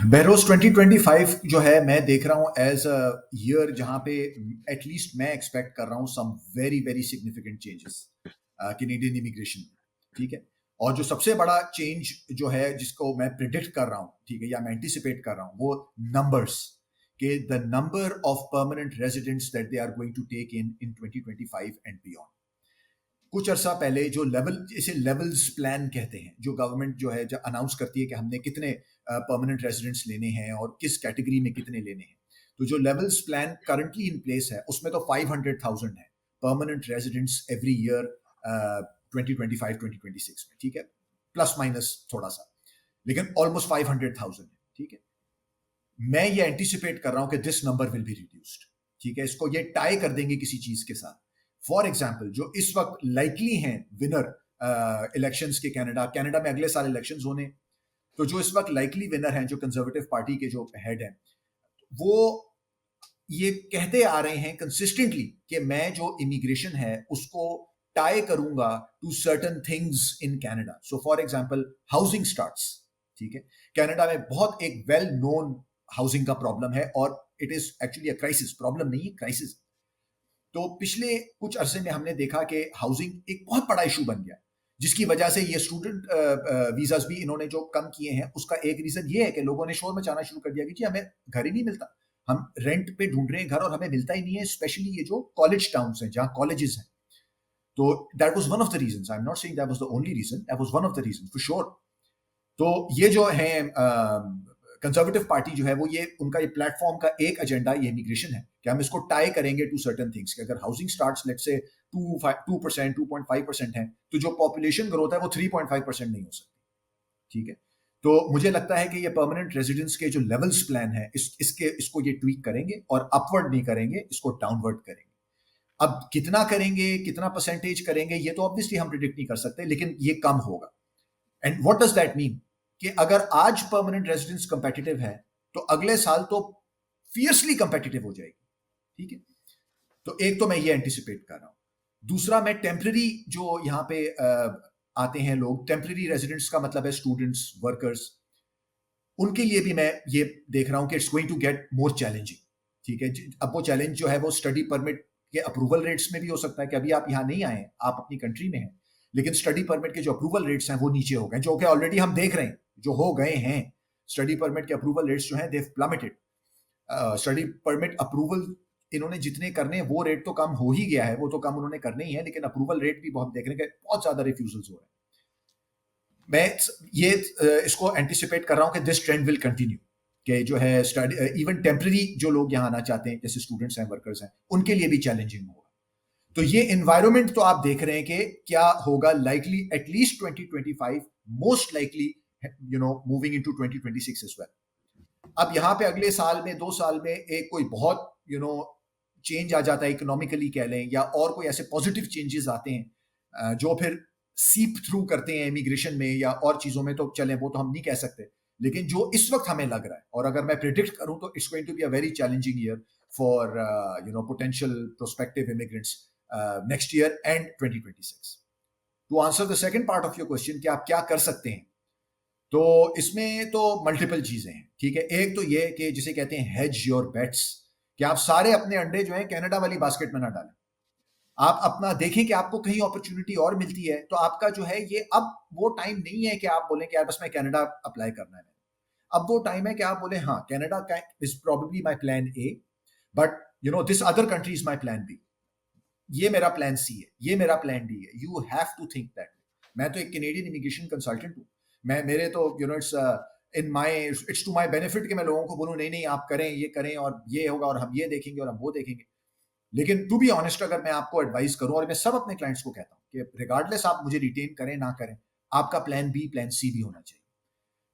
Behroz 2025 जो है मैं देख रहा हूं एज अ ईयर जहां पे एटलीस्ट मैं एक्सपेक्ट कर रहा हूं some very very significant changes Canadian immigration, ठीक है। और जो सबसे बड़ा चेंज जो है जिसको मैं प्रिडिक्ट कर रहा हूं, ठीक है, या मैं एंटिसिपेट कर रहा हूं, वो नंबर्स के the number of permanent residents that they are going to take in 2025 and beyond. कुछ अर्सा पहले जो लेवल, इसे लेवल्स प्लान कहते हैं, जो गवर्नमेंट जो है अनाउंस करती है कि हमने कितने परमानेंट रेजिडेंट्स लेने हैं और किस कैटेगरी में कितने लेने हैं। तो जो levels plan currently in place है उसमें तो 500,000 है परमानेंट रेजिडेंट्स एवरी ईयर 2025-2026 में, ठीक है, प्लस माइनस थोड़ा सा, लेकिन ऑलमोस्ट 500,000 है, ठीक है। मैं ये एंटिसिपेट कर रहा हूं कि this number will be reduced, ठीक है। इसको ये टाई कर देंगे किसी चीज के साथ। फॉर एग्जाम्पल जो इस वक्त लाइकली हैं विनर इलेक्शंस के, कनाडा में अगले साल इलेक्शंस होने, तो जो इस वक्त लाइकली विनर हैं, जो कंजर्वेटिव पार्टी के जो हेड हैं, वो ये कहते आ रहे हैं कंसिस्टेंटली कि मैं जो इमिग्रेशन है उसको टाई करूंगा to certain things in Canada. So for example housing starts, ठीक है, कनाडा में बहुत एक वेल नोन हाउसिंग का प्रॉब्लम है, और it is actually a crisis, problem नहीं है, क्राइसिस। तो पिछले कुछ अरसे में हमने देखा कि हाउसिंग एक बहुत बड़ा इशू बन गया, जिसकी वजह से ये स्टूडेंट वीजास भी इन्होंने जो कम किए हैं, उसका एक रीजन ये है कि लोगों ने शोर मचाना शुरू कर दिया कि जी हमें घर ही नहीं मिलता, हम रेंट पे ढूंढ रहे हैं घर और हमें मिलता ही नहीं है, स्पेशली ये जो कॉलेज टाउन्स हैं जहाँ कॉलेजेस हैं। तो that was one of the reasons, I am not saying that was the only reason, that was one of the reason for sure. तो ये जो है कंजर्वेटिव पार्टी जो है वो ये उनका ये प्लेटफॉर्म का एक एजेंडा ये इमिग्रेशन है कि हम इसको टाई करेंगे टू सर्टेन थिंग्स कि अगर हाउसिंग स्टार्ट्स लेट्स से 2%, 2.5% है, तो जो पॉपुलेशन ग्रोथ है वो 3.5% नहीं हो सकती, ठीक है। तो मुझे लगता है कि ये परमानेंट रेजिडेंस के जो लेवल्स प्लान है इसको ये ट्वीक करेंगे और अपवर्ड नहीं करेंगे, इसको डाउनवर्ड करेंगे। अब कितना करेंगे, कितना परसेंटेज करेंगे, ये तो ऑब्वियसली हम प्रिडिक्ट नहीं कर सकते, लेकिन ये कम होगा। And what does that mean कि अगर आज परमानेंट रेजिडेंस कंपेटिटिव है तो अगले साल तो फियर्सली कंपेटिटिव हो जाएगी, ठीक है। तो एक तो मैं ये एंटिसिपेट कर रहा हूं। दूसरा, मैं टेम्पररी जो यहाँ पे आते हैं लोग, टेम्पररी रेजिडेंट्स का मतलब है स्टूडेंट्स, वर्कर्स, उनके लिए भी मैं ये देख रहा हूं कि it's going to get more challenging, ठीक है। अब वो चैलेंज जो है वो स्टडी परमिट के अप्रूवल रेट्स में भी हो सकता है कि अभी आप यहाँ नहीं आए, आप अपनी कंट्री में हैं, लेकिन स्टडी परमिट के जो अप्रूवल रेट्स हैं वो नीचे हो गए, जो कि ऑलरेडी हम देख रहे हैं, जो हो गए हैं। स्टडी परमिट के अप्रूवल रेट्स जो हैं दे प्लमेटेड। स्टडी परमिट अप्रूवल इन्होंने जितने करने हैं वो रेट तो कम हो ही गया है, वो तो कम उन्होंने करने ही है, लेकिन अप्रूवल रेट भी बहुत देख रहे हैं कि बहुत ज्यादा रिफ्यूजल्स हो रहे हैं। मैं ये इसको एंटिसिपेट कर रहा हूं कि दिस ट्रेंड विल कंटिन्यू, कि जो है स्टडी इवन टेम्पररी जो लोग यहाँ आना चाहते हैं जैसे स्टूडेंट्स हैं, वर्कर्स हैं, उनके लिए भी चैलेंजिंग होगा। तो ये एनवायरनमेंट तो आप देख रहे हैं कि क्या होगा, likely at least 2025, most likely moving into 2026 as well. अब यहाँ पे अगले साल में, 2 साल में एक कोई बहुत चेंज आ जाता है इकोनॉमिकली कह लें, या और कोई ऐसे पॉजिटिव चेंजेस आते हैं जो फिर सीप थ्रू करते हैं इमिग्रेशन में या और चीजों में, तो चलें वो तो हम नहीं कह सकते, लेकिन जो इस वक्त हमें लग रहा है, और अगर मैं प्रिडिक्ट करूं तो it's going to be a very challenging year for potential prospective immigrants next year and 2026। To answer the second part of your question कि आप क्या कर सकते हैं, तो इसमें तो मल्टीपल चीजें हैं, ठीक है। एक तो ये कि जिसे कहते हैं हेज योर बेट्स, कि आप सारे अपने अंडे जो है कनाडा वाली बास्केट में ना डालें। आप अपना देखें कि आपको कहीं अपॉर्चुनिटी और मिलती है, तो आपका जो है ये अब वो टाइम नहीं है कि आप बोलें कि यार बस मैं कनाडा अप्लाई करना है। अब वो टाइम है कि आप बोले हाँ, Canada is probably my plan A, but this other country is my plan B. ये मेरा प्लान सी है, ये मेरा प्लान डी है। You have to think that. मैं तो एक कैनेडियन इमिग्रेशन कंसल्टेंट हूँ। मैं मेरे तो इट्स टू माय बेनिफिट कि मैं लोगों को बोलूँ नहीं नहीं आप करें, ये करें और ये होगा और हम ये देखेंगे और हम वो देखेंगे। लेकिन टू बी ऑनेस्ट, अगर मैं आपको एडवाइस करूं, और मैं सब अपने क्लाइंट्स को कहता हूं कि रिगार्डलेस आप मुझे रिटेन करें ना करें, आपका प्लान बी, प्लान सी भी होना चाहिए,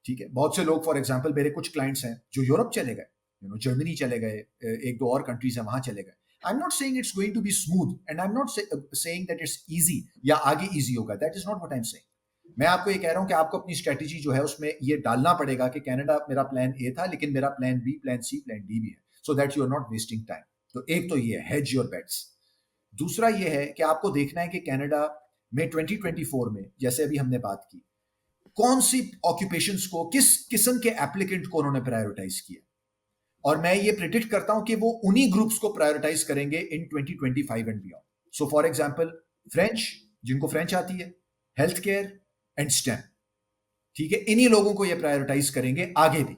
ठीक है। बहुत से लोग, फॉर एग्जांपल मेरे कुछ क्लाइंट्स हैं जो यूरोप चले गए, जर्मनी चले गए, एक दो और कंट्रीज हैं वहां चले गए। I am not saying it's going to be smooth, and I am not saying that it's easy या आगे इजी होगा, that is not what I am saying. मैं आपको ये कह रहा हूं कि आपको अपनी स्ट्रेटेजी जो है उसमें ये डालना पड़ेगा कि कनाडा मेरा प्लान ए था, लेकिन मेरा plan B, plan C, plan D भी है, so that you are not wasting time. तो एक तो ये है हेज योर बेट्स। दूसरा ये है कि आपको देखना है कि कनाडा में 2024 में, जैसे अभी हमने बात की, कौन सी ऑक्यूपेशंस को, किस किस्म के एप्लीकेंट को उन्होंने प्रायोरिटाइज किया, और मैं ये प्रिडिक्ट करता हूं कि वो उन्हीं ग्रुप्स को प्रायोरिटाइज करेंगे इन 2025 and beyond. So for example French, जिनको फ्रेंच आती है, हेल्थ केयर एंड स्टेम, ठीक है, इन्हीं लोगों को ये प्रायोरिटाइज करेंगे आगे भी।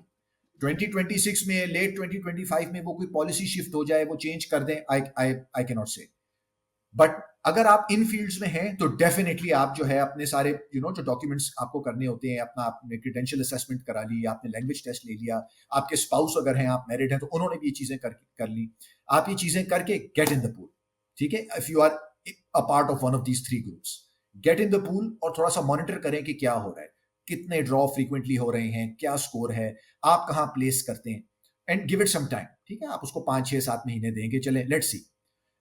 2026 में, लेट 2025 में वो कोई पॉलिसी शिफ्ट हो जाए, वो चेंज कर दें, आई कैन नॉट से। बट अगर आप इन फील्ड्स में हैं तो डेफिनेटली आप जो है अपने सारे जो डॉक्यूमेंट्स आपको करने होते हैं, अपना आपने क्रेडेंशियल असेसमेंट करा ली, आपने लैंग्वेज टेस्ट ले लिया, आपके स्पाउस अगर हैं, आप मैरिड हैं तो उन्होंने भी ये चीजें कर ली, आप ये चीजें करके गेट इन द पूल, ठीक है। If you are a part of one of these 3 groups, get in the pool और थोड़ा सा मॉनिटर करें कि क्या हो रहा है, कितने ड्रॉ फ्रीक्वेंटली हो रहे हैं, क्या स्कोर है, आप कहाँ प्लेस करते हैं, and give it some time, ठीक है। आप उसको 5, 6, 7 महीने देंगे, चले लेट्स सी।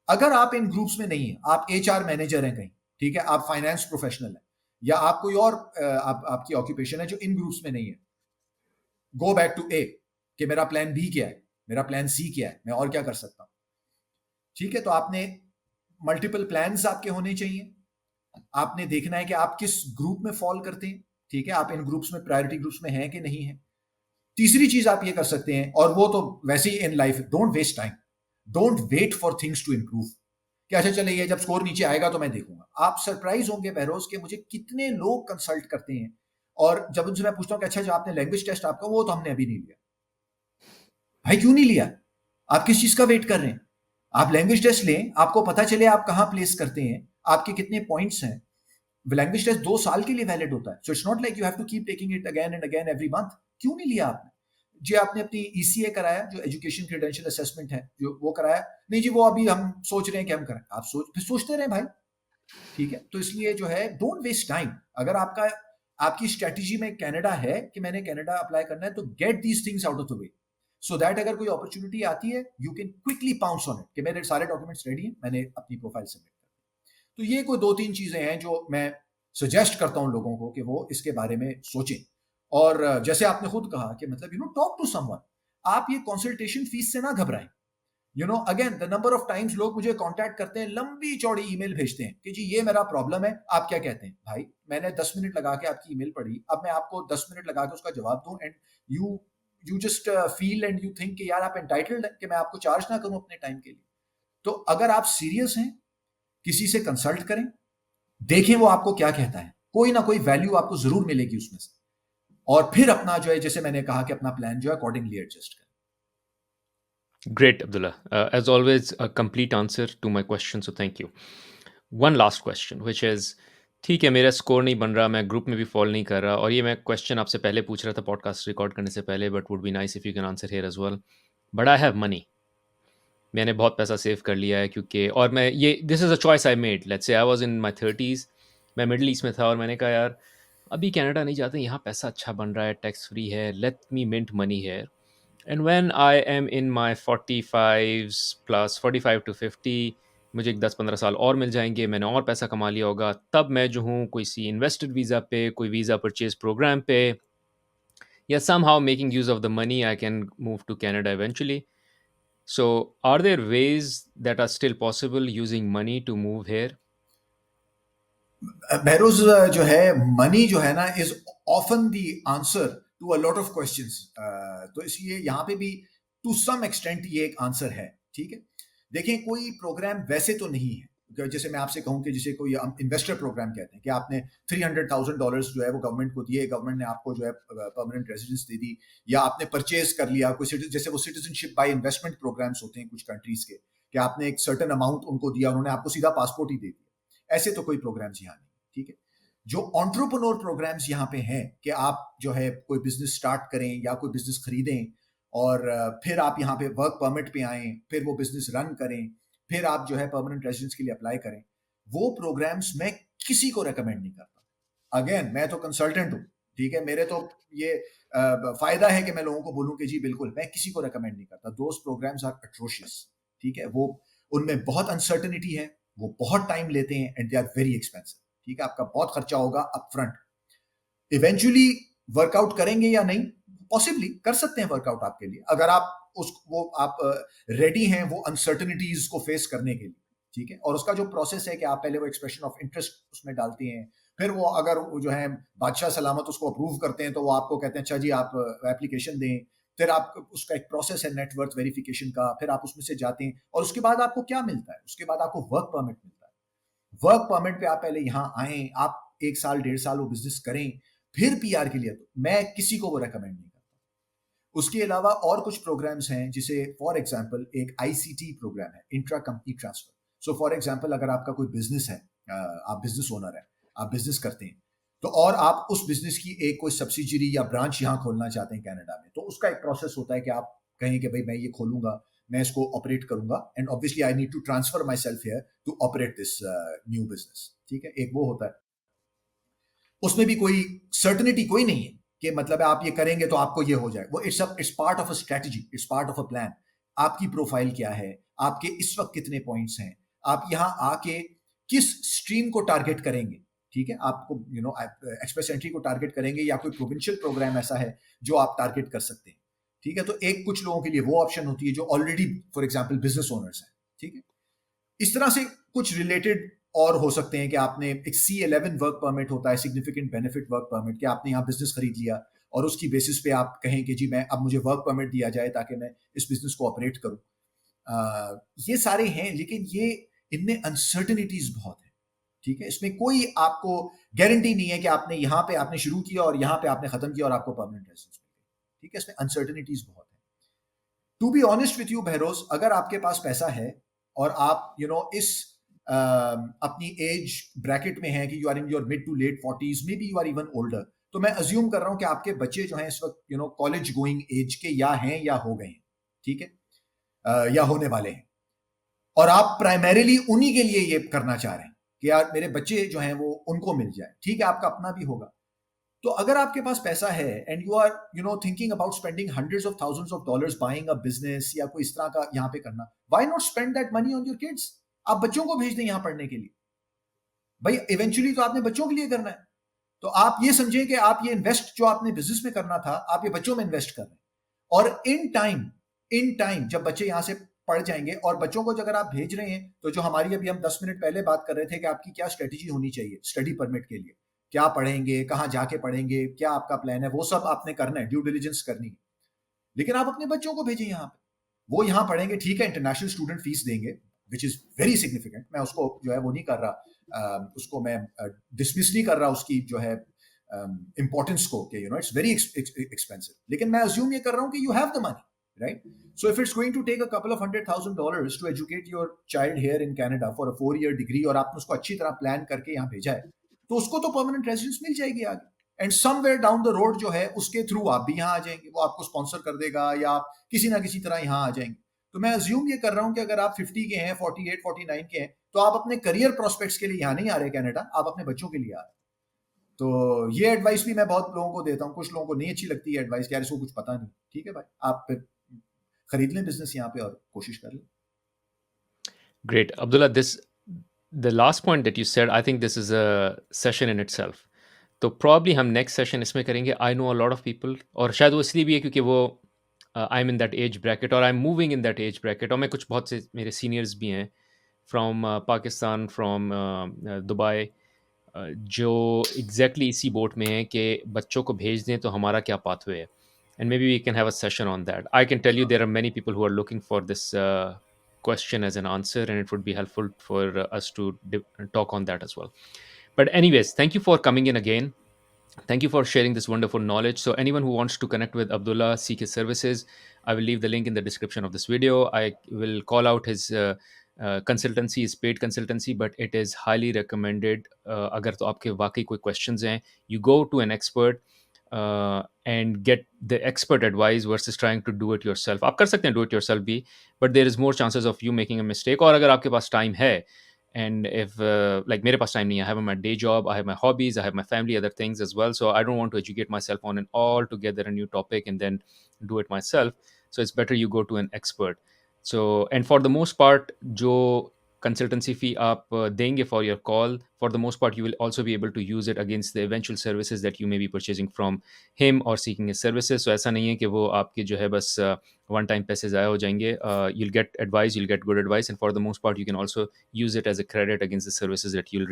अगर आप इन ग्रुप्स में नहीं है, आप HR मैनेजर हैं कहीं, ठीक है, आप फाइनेंस प्रोफेशनल हैं, या आप कोई और आपकी ऑक्यूपेशन है जो इन ग्रुप्स में नहीं है, गो बैक टू ए कि मेरा प्लान बी क्या है, मेरा प्लान सी क्या है, मैं और क्या कर सकता हूं, ठीक है। तो आपने मल्टीपल प्लान्स आपके होने चाहिए। आपने देखना है कि आप किस ग्रुप में फॉल करते हैं, ठीक है, आप इन ग्रुप्स में, प्रायोरिटी ग्रुप्स में हैं कि नहीं है। तीसरी चीज आप ये कर सकते हैं, और वो तो वैसे ही in life, don't waste time, don't wait for things to improve, कि अच्छा चले ये जब स्कोर नीचे आएगा तो मैं देखूंगा। आप सरप्राइज होंगे बहरोज के मुझे कितने लोग कंसल्ट करते हैं, और जब उनसे मैं पूछता हूँ कि अच्छा जो आपने लैंग्वेज टेस्ट आपका, वो तो हमने अभी नहीं लिया। भाई क्यों नहीं लिया? आप किस चीज का वेट कर रहे हैं? आप लैंग्वेज टेस्ट लें, आपको पता चले आप कहां प्लेस करते हैं, आपके कितने पॉइंट्स हैं। लैंग्वेज टेस्ट 2 साल के लिए वैलिड होता है, so it's not like you have to keep taking it again and again every month. क्यों नहीं लिया आपने? जी आपने अपनी ECA कराया, जो एजुकेशन क्रेडेंशियल असेसमेंट है, जो वो कराया? नहीं जी, वो अभी हम सोच रहे हैं कि हम कराएं। आप फिर सोचते रहें भाई, ठीक है? तो इसलिए जो है, डोंट वेस्ट टाइम। अगर आपकी स्ट्रेटजी में कनाडा है कि मैंने कनाडा अप्लाई करना है, तो get these things out of the way, so that अगर कोई अपॉर्चुनिटी आती है, you can quickly pounce on it कि मेरे सारे डॉक्यूमेंट्स रेडी हैं, मैंने अपनी प्रोफाइल सबमिट कर दी। तो ये कोई 2-3 चीजें हैं जो मैं सजेस्ट करता हूं लोगों को कि वो इसके बारे में सोचें। और जैसे आपने खुद कहा कि मतलब टॉक टू समवन। आप ये कंसल्टेशन फीस से ना घबराएं। Again the number of times लोग मुझे कांटेक्ट करते हैं, लंबी चौड़ी ईमेल भेजते हैं कि जी ये मेरा प्रॉब्लम है, आप क्या कहते हैं? भाई मैंने 10 मिनट लगा के आपकी ईमेल पढ़ी, अब मैं आपको 10 मिनट लगा के उसका जवाब दूं, and you you just feel and you think कि यार आप एंटाइटल्ड है कि मैं आपको चार्ज ना करूं अपने टाइम के लिए। तो अगर आप सीरियस हैं, किसी से कंसल्ट करें, देखें वो आपको क्या कहता है, कोई ना कोई वैल्यू आपको जरूर मिलेगी उसमें से, और फिर अपना जो है, जैसे मैंने कहा कि अपना प्लान जो है अकॉर्डिंगली एडजस्ट करें। Great, Abdullah. As always, a complete answer to my question, so thank you. One last question, which is, ठीक है मेरा स्कोर नहीं बन रहा, मैं ग्रुप में भी फॉलो नहीं कर रहा, और ये मैं क्वेश्चन आपसे पहले पूछ रहा था पॉडकास्ट रिकॉर्ड करने से पहले, but would be nice if you can answer here as well. But I have money, मैंने बहुत पैसा सेव कर लिया है, क्योंकि और मैं ये this is a choice I made. Let's say I was in my 30s, मैं मिडिल ईस्ट में था, और मैंने कहा यार अभी कनाडा नहीं जाते, यहाँ पैसा अच्छा बन रहा है, टैक्स फ्री है, let me mint money here. And when I am in my 45s plus 45 to 50, मुझे एक 10-15 साल और मिल जाएंगे, मैंने और पैसा कमा लिया होगा, तब मैं जो हूँ कोई सी इन्वेस्टेड वीज़ा पे, कोई वीज़ा परचेज प्रोग्राम पे, या somehow making use of the money, I can move to Canada eventually. So, are there ways that are still possible using money to move here? Behroz जो है, मनी जो है ना is often the answer to a lot of questions. तो इसलिए यहाँ पे भी टू सम एक्सटेंट ये एक आंसर है, ठीक है? देखें, कोई प्रोग्राम वैसे तो नहीं है जैसे मैं आपसे कहूं कि जिसे कोई हम इन्वेस्टर प्रोग्राम कहते हैं कि आपने $300,000 जो है वो गवर्नमेंट को दिए, गवर्नमेंट ने आपको जो है परमानेंट रेजिडेंस दे दी, या आपने परचेज कर लिया कोई जैसे वो सिटीजनशिप बाय इन्वेस्टमेंट प्रोग्राम्स होते हैं कुछ कंट्रीज के, कि आपने एक सर्टेन अमाउंट उनको दिया, उन्होंने आपको सीधा पासपोर्ट ही दे दिया। ऐसे तो कोई प्रोग्राम्स यहाँ नहीं, ठीक है? जो एंटरप्रेन्योर प्रोग्राम्स यहाँ पे हैं कि आप जो है कोई बिजनेस स्टार्ट करें या कोई बिजनेस खरीदें, और फिर आप यहाँ पे वर्क परमिट पे आएं, फिर वो बिजनेस रन करें, फिर आप जो है परमानेंट रेजिडेंस के लिए अप्लाई करें, वो प्रोग्राम्स मैं किसी को रेकमेंड नहीं करता। अगेन, मैं तो कंसल्टेंट हूँ, ठीक है? मेरे तो ये फायदा है कि मैं लोगों को बोलूं कि जी बिल्कुल, मैं किसी को रेकमेंड नहीं करता। दोस प्रोग्राम्स आर अट्रोशियस, ठीक है? वो उनमें बहुत अनसर्टेनिटी है, वो बहुत टाइम लेते हैं, and they are very expensive, ठीक है? आपका बहुत खर्चा होगा अप फ्रंट। इवेंचुअली वर्कआउट करेंगे या नहीं, पॉसिबली कर सकते हैं वर्कआउट आपके लिए, अगर आप आप रेडी हैं वो अनसर्टेनिटीज को फेस करने के लिए, ठीक है? और उसका जो प्रोसेस है कि आप पहले वो एक्सप्रेशन ऑफ इंटरेस्ट उसमें डालते हैं, फिर वो अगर वो जो है बादशाह सलामत उसको अप्रूव करते हैं, तो वो आपको कहते हैं अच्छा जी आप एप्लीकेशन दें, फिर आप उसका एक प्रोसेस है नेटवर्थ वेरिफिकेशन का, फिर आप उसमें से जाते हैं, और उसके बाद आपको क्या मिलता है? उसके बाद आपको वर्क परमिट मिलता है। वर्क परमिट पे आप पहले यहाँ आए, आप 1 साल 1.5 साल वो बिजनेस करें, फिर PR के लिए। तो मैं किसी को वो रेकमेंड नहीं करता। उसके अलावा और कुछ प्रोग्राम्स हैं, जिसे फॉर एग्जांपल एक ICT प्रोग्राम है, intra company transfer. So for example अगर आपका कोई बिजनेस है, आप बिजनेस ओनर है, आप बिजनेस करते हैं, तो और आप उस बिजनेस की एक कोई सब्सिडरी या ब्रांच यहाँ खोलना चाहते हैं कनाडा में, तो उसका एक प्रोसेस होता है कि आप कहें कि भाई मैं ये खोलूंगा, मैं इसको ऑपरेट करूंगा, and obviously I need to transfer myself here to operate this new business, ठीक है? एक वो होता है। उसमें भी कोई सर्टेनिटी कोई नहीं है कि मतलब आप ये करेंगे तो आपको ये हो जाए। वो it's part of a strategy, it's part of a plan. आपकी प्रोफाइल क्या है, आपके इस वक्त कितने पॉइंट्स हैं, आप यहाँ आके किस स्ट्रीम को टारगेट करेंगे, ठीक है? आपको एक्सप्रेस एंट्री को टारगेट करेंगे, या कोई प्रोविंशियल प्रोग्राम ऐसा है जो आप टारगेट कर सकते हैं, ठीक है? तो एक कुछ लोगों के लिए वो ऑप्शन होती है जो already for example business owners हैं, ठीक है? इस तरह से कुछ रिलेटेड और हो सकते हैं कि आपने एक C11 वर्क परमिट होता है, सिग्निफिकेंट बेनिफिट वर्क परमिट, कि आपने यहाँ बिजनेस खरीद लिया और उसकी बेसिस पे आप कहें कि जी मैं अब मुझे वर्क परमिट दिया जाए ताकि मैं इस बिजनेस को ऑपरेट करूं। ये सारे हैं, लेकिन ये इनमें अनसर्टेनिटीज बहुत है, ठीक है? इसमें कोई आपको गारंटी नहीं है कि आपने यहाँ पे आपने शुरू किया और यहाँ पे आपने खत्म किया और आपको परमानेंट रेजिडेंस मिल गई, ठीक है? इसमें अनसर्टेनिटीज बहुत है। To be honest with you Behroz, अगर आपके पास पैसा है और आप इस अपनी एज ब्रैकेट में है कि you are in your mid to late 40s, maybe you are even older, तो मैं अज्यूम कर रहा हूं कि आपके बच्चे जो हैं इस वक्त कॉलेज गोइंग एज के या हैं या हो गए हैं, ठीक है, या होने वाले हैं, और आप प्राइमरीली उन्हीं के लिए ये करना चाह रहे हैं कि यार मेरे बच्चे जो हैं वो उनको मिल जाए, ठीक है, आपका अपना भी होगा। तो अगर आपके पास पैसा है and you are thinking about spending hundreds of thousands of dollars buying a business या कोई इस तरह का यहाँ पे करना, why not spend that money on your kids? आप बच्चों को भेज दें यहाँ पढ़ने के लिए। भाई इवेंचुअली तो आपने बच्चों के लिए करना है, तो आप ये समझें कि आप ये इन्वेस्ट जो आपने बिजनेस में करना था आप ये बच्चों में इन्वेस्ट कर रहे हैं, और इन टाइम जब बच्चे यहाँ से पढ़ जाएंगे, और बच्चों को अगर आप भेज रहे हैं तो जो हमारी अभी हम 10 मिनट पहले बात कर रहे थे कि आपकी क्या स्ट्रेटेजी होनी चाहिए स्टडी परमिट के लिए, क्या पढ़ेंगे, कहाँ जाके पढ़ेंगे, क्या आपका प्लान है, वो सब आपने करना है, ड्यू डिलिजेंस करनी है। लेकिन आप अपने बच्चों को भेजें यहाँ पे, वो यहाँ पढ़ेंगे, ठीक है, इंटरनेशनल स्टूडेंट फीस देंगे विच इज वेरी सिग्निफिकेंट, मैं उसको जो है वो नहीं कर रहा, उसको मैं डिसमिस नहीं कर रहा उसकी जो है इंपॉर्टेंस को कि इट्स वेरी एक्सपेंसिव, लेकिन मैं अज्यूम ये कर रहा हूँ कि you have the money, right? So if it's going to take a couple of $100,000 to educate your child here in Canada for a 4-year degree, और आपने उसको अच्छी तरह प्लान करके यहाँ भेजा है, तो उसको तो परमानेंट रेजिडेंस मिल जाएगी आगे, and somewhere down the road जो है उसके थ्रू आप भी यहाँ आ जाएंगे, वो आपको स्पॉन्सर कर देगा या आप किसी ना किसी तरह यहाँ आ जाएंगे। तो मैं अज्यूम ये कर रहा हूँ कि अगर आप 50 के हैं, 48, 49 के हैं, तो आप अपने करियर प्रोस्पेक्ट्स के लिए यहाँ नहीं आ रहे कनाडा, आप अपने बच्चों के लिए आ रहे। तो ये एडवाइस भी मैं बहुत लोगों को देता हूँ, कुछ लोगों को नहीं अच्छी लगती है एडवाइस, यार इसको कुछ पता नहीं, ठीक है भाई, आप खरीद लें बिजनेस यहाँ पे और कोशिश कर लें। Great. Abdullah, the last point that you said, I think this is a session in itself. तो probably हम next session इसमें करेंगे. I know a lot of people, और शायद वो इसलिए भी है क्योंकि वो I'm in that age bracket, और I'm moving in that age bracket, और मैं कुछ बहुत से मेरे seniors भी हैं from Pakistan, from Dubai, जो exactly इसी boat में हैं कि बच्चों को भेज दें तो हमारा क्या pathway है. And maybe we can have a session on that. I can tell you there are many people who are looking for this question as an answer, and it would be helpful for us to talk on that as well. But anyways, thank you for coming in again. Thank you for sharing this wonderful knowledge. So anyone who wants to connect with Abdullah, seek his services, I will leave the link in the description of this video. I will call out his consultancy, his paid consultancy, but it is highly recommended. अगर तो आपके वाकई कोई questions हैं, you go to an expert and get the expert advice versus trying to do it yourself. आप कर सकते हैं do it yourself भी, but there is more chances of you making a mistake. और अगर आपके पास time है, and if like मेरे पास time नहीं है, I have my day job, I have my hobbies, I have my family, other things as well, so I don't want to educate myself on an altogether a new topic and then do it myself. So it's better you go to an expert. So, and for the most part, जो consultancy fee आप देंगे for your call, for the most part you will also be able to use it against the eventual services that you may be purchasing from him or seeking his services. So ऐसा नहीं है कि वो आपके जो है बस one time पैसे ज़ाया हो जाएंगे. You'll get advice, you'll get good advice, and for the most part you can also use it as a credit against the services that you'll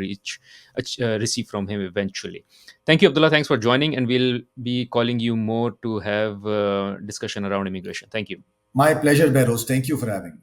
receive from him eventually. Thank you, Abdullah. Thanks for joining, and we'll be calling you more to have discussion around immigration. Thank you. My pleasure, Behrouz. Thank you for having me.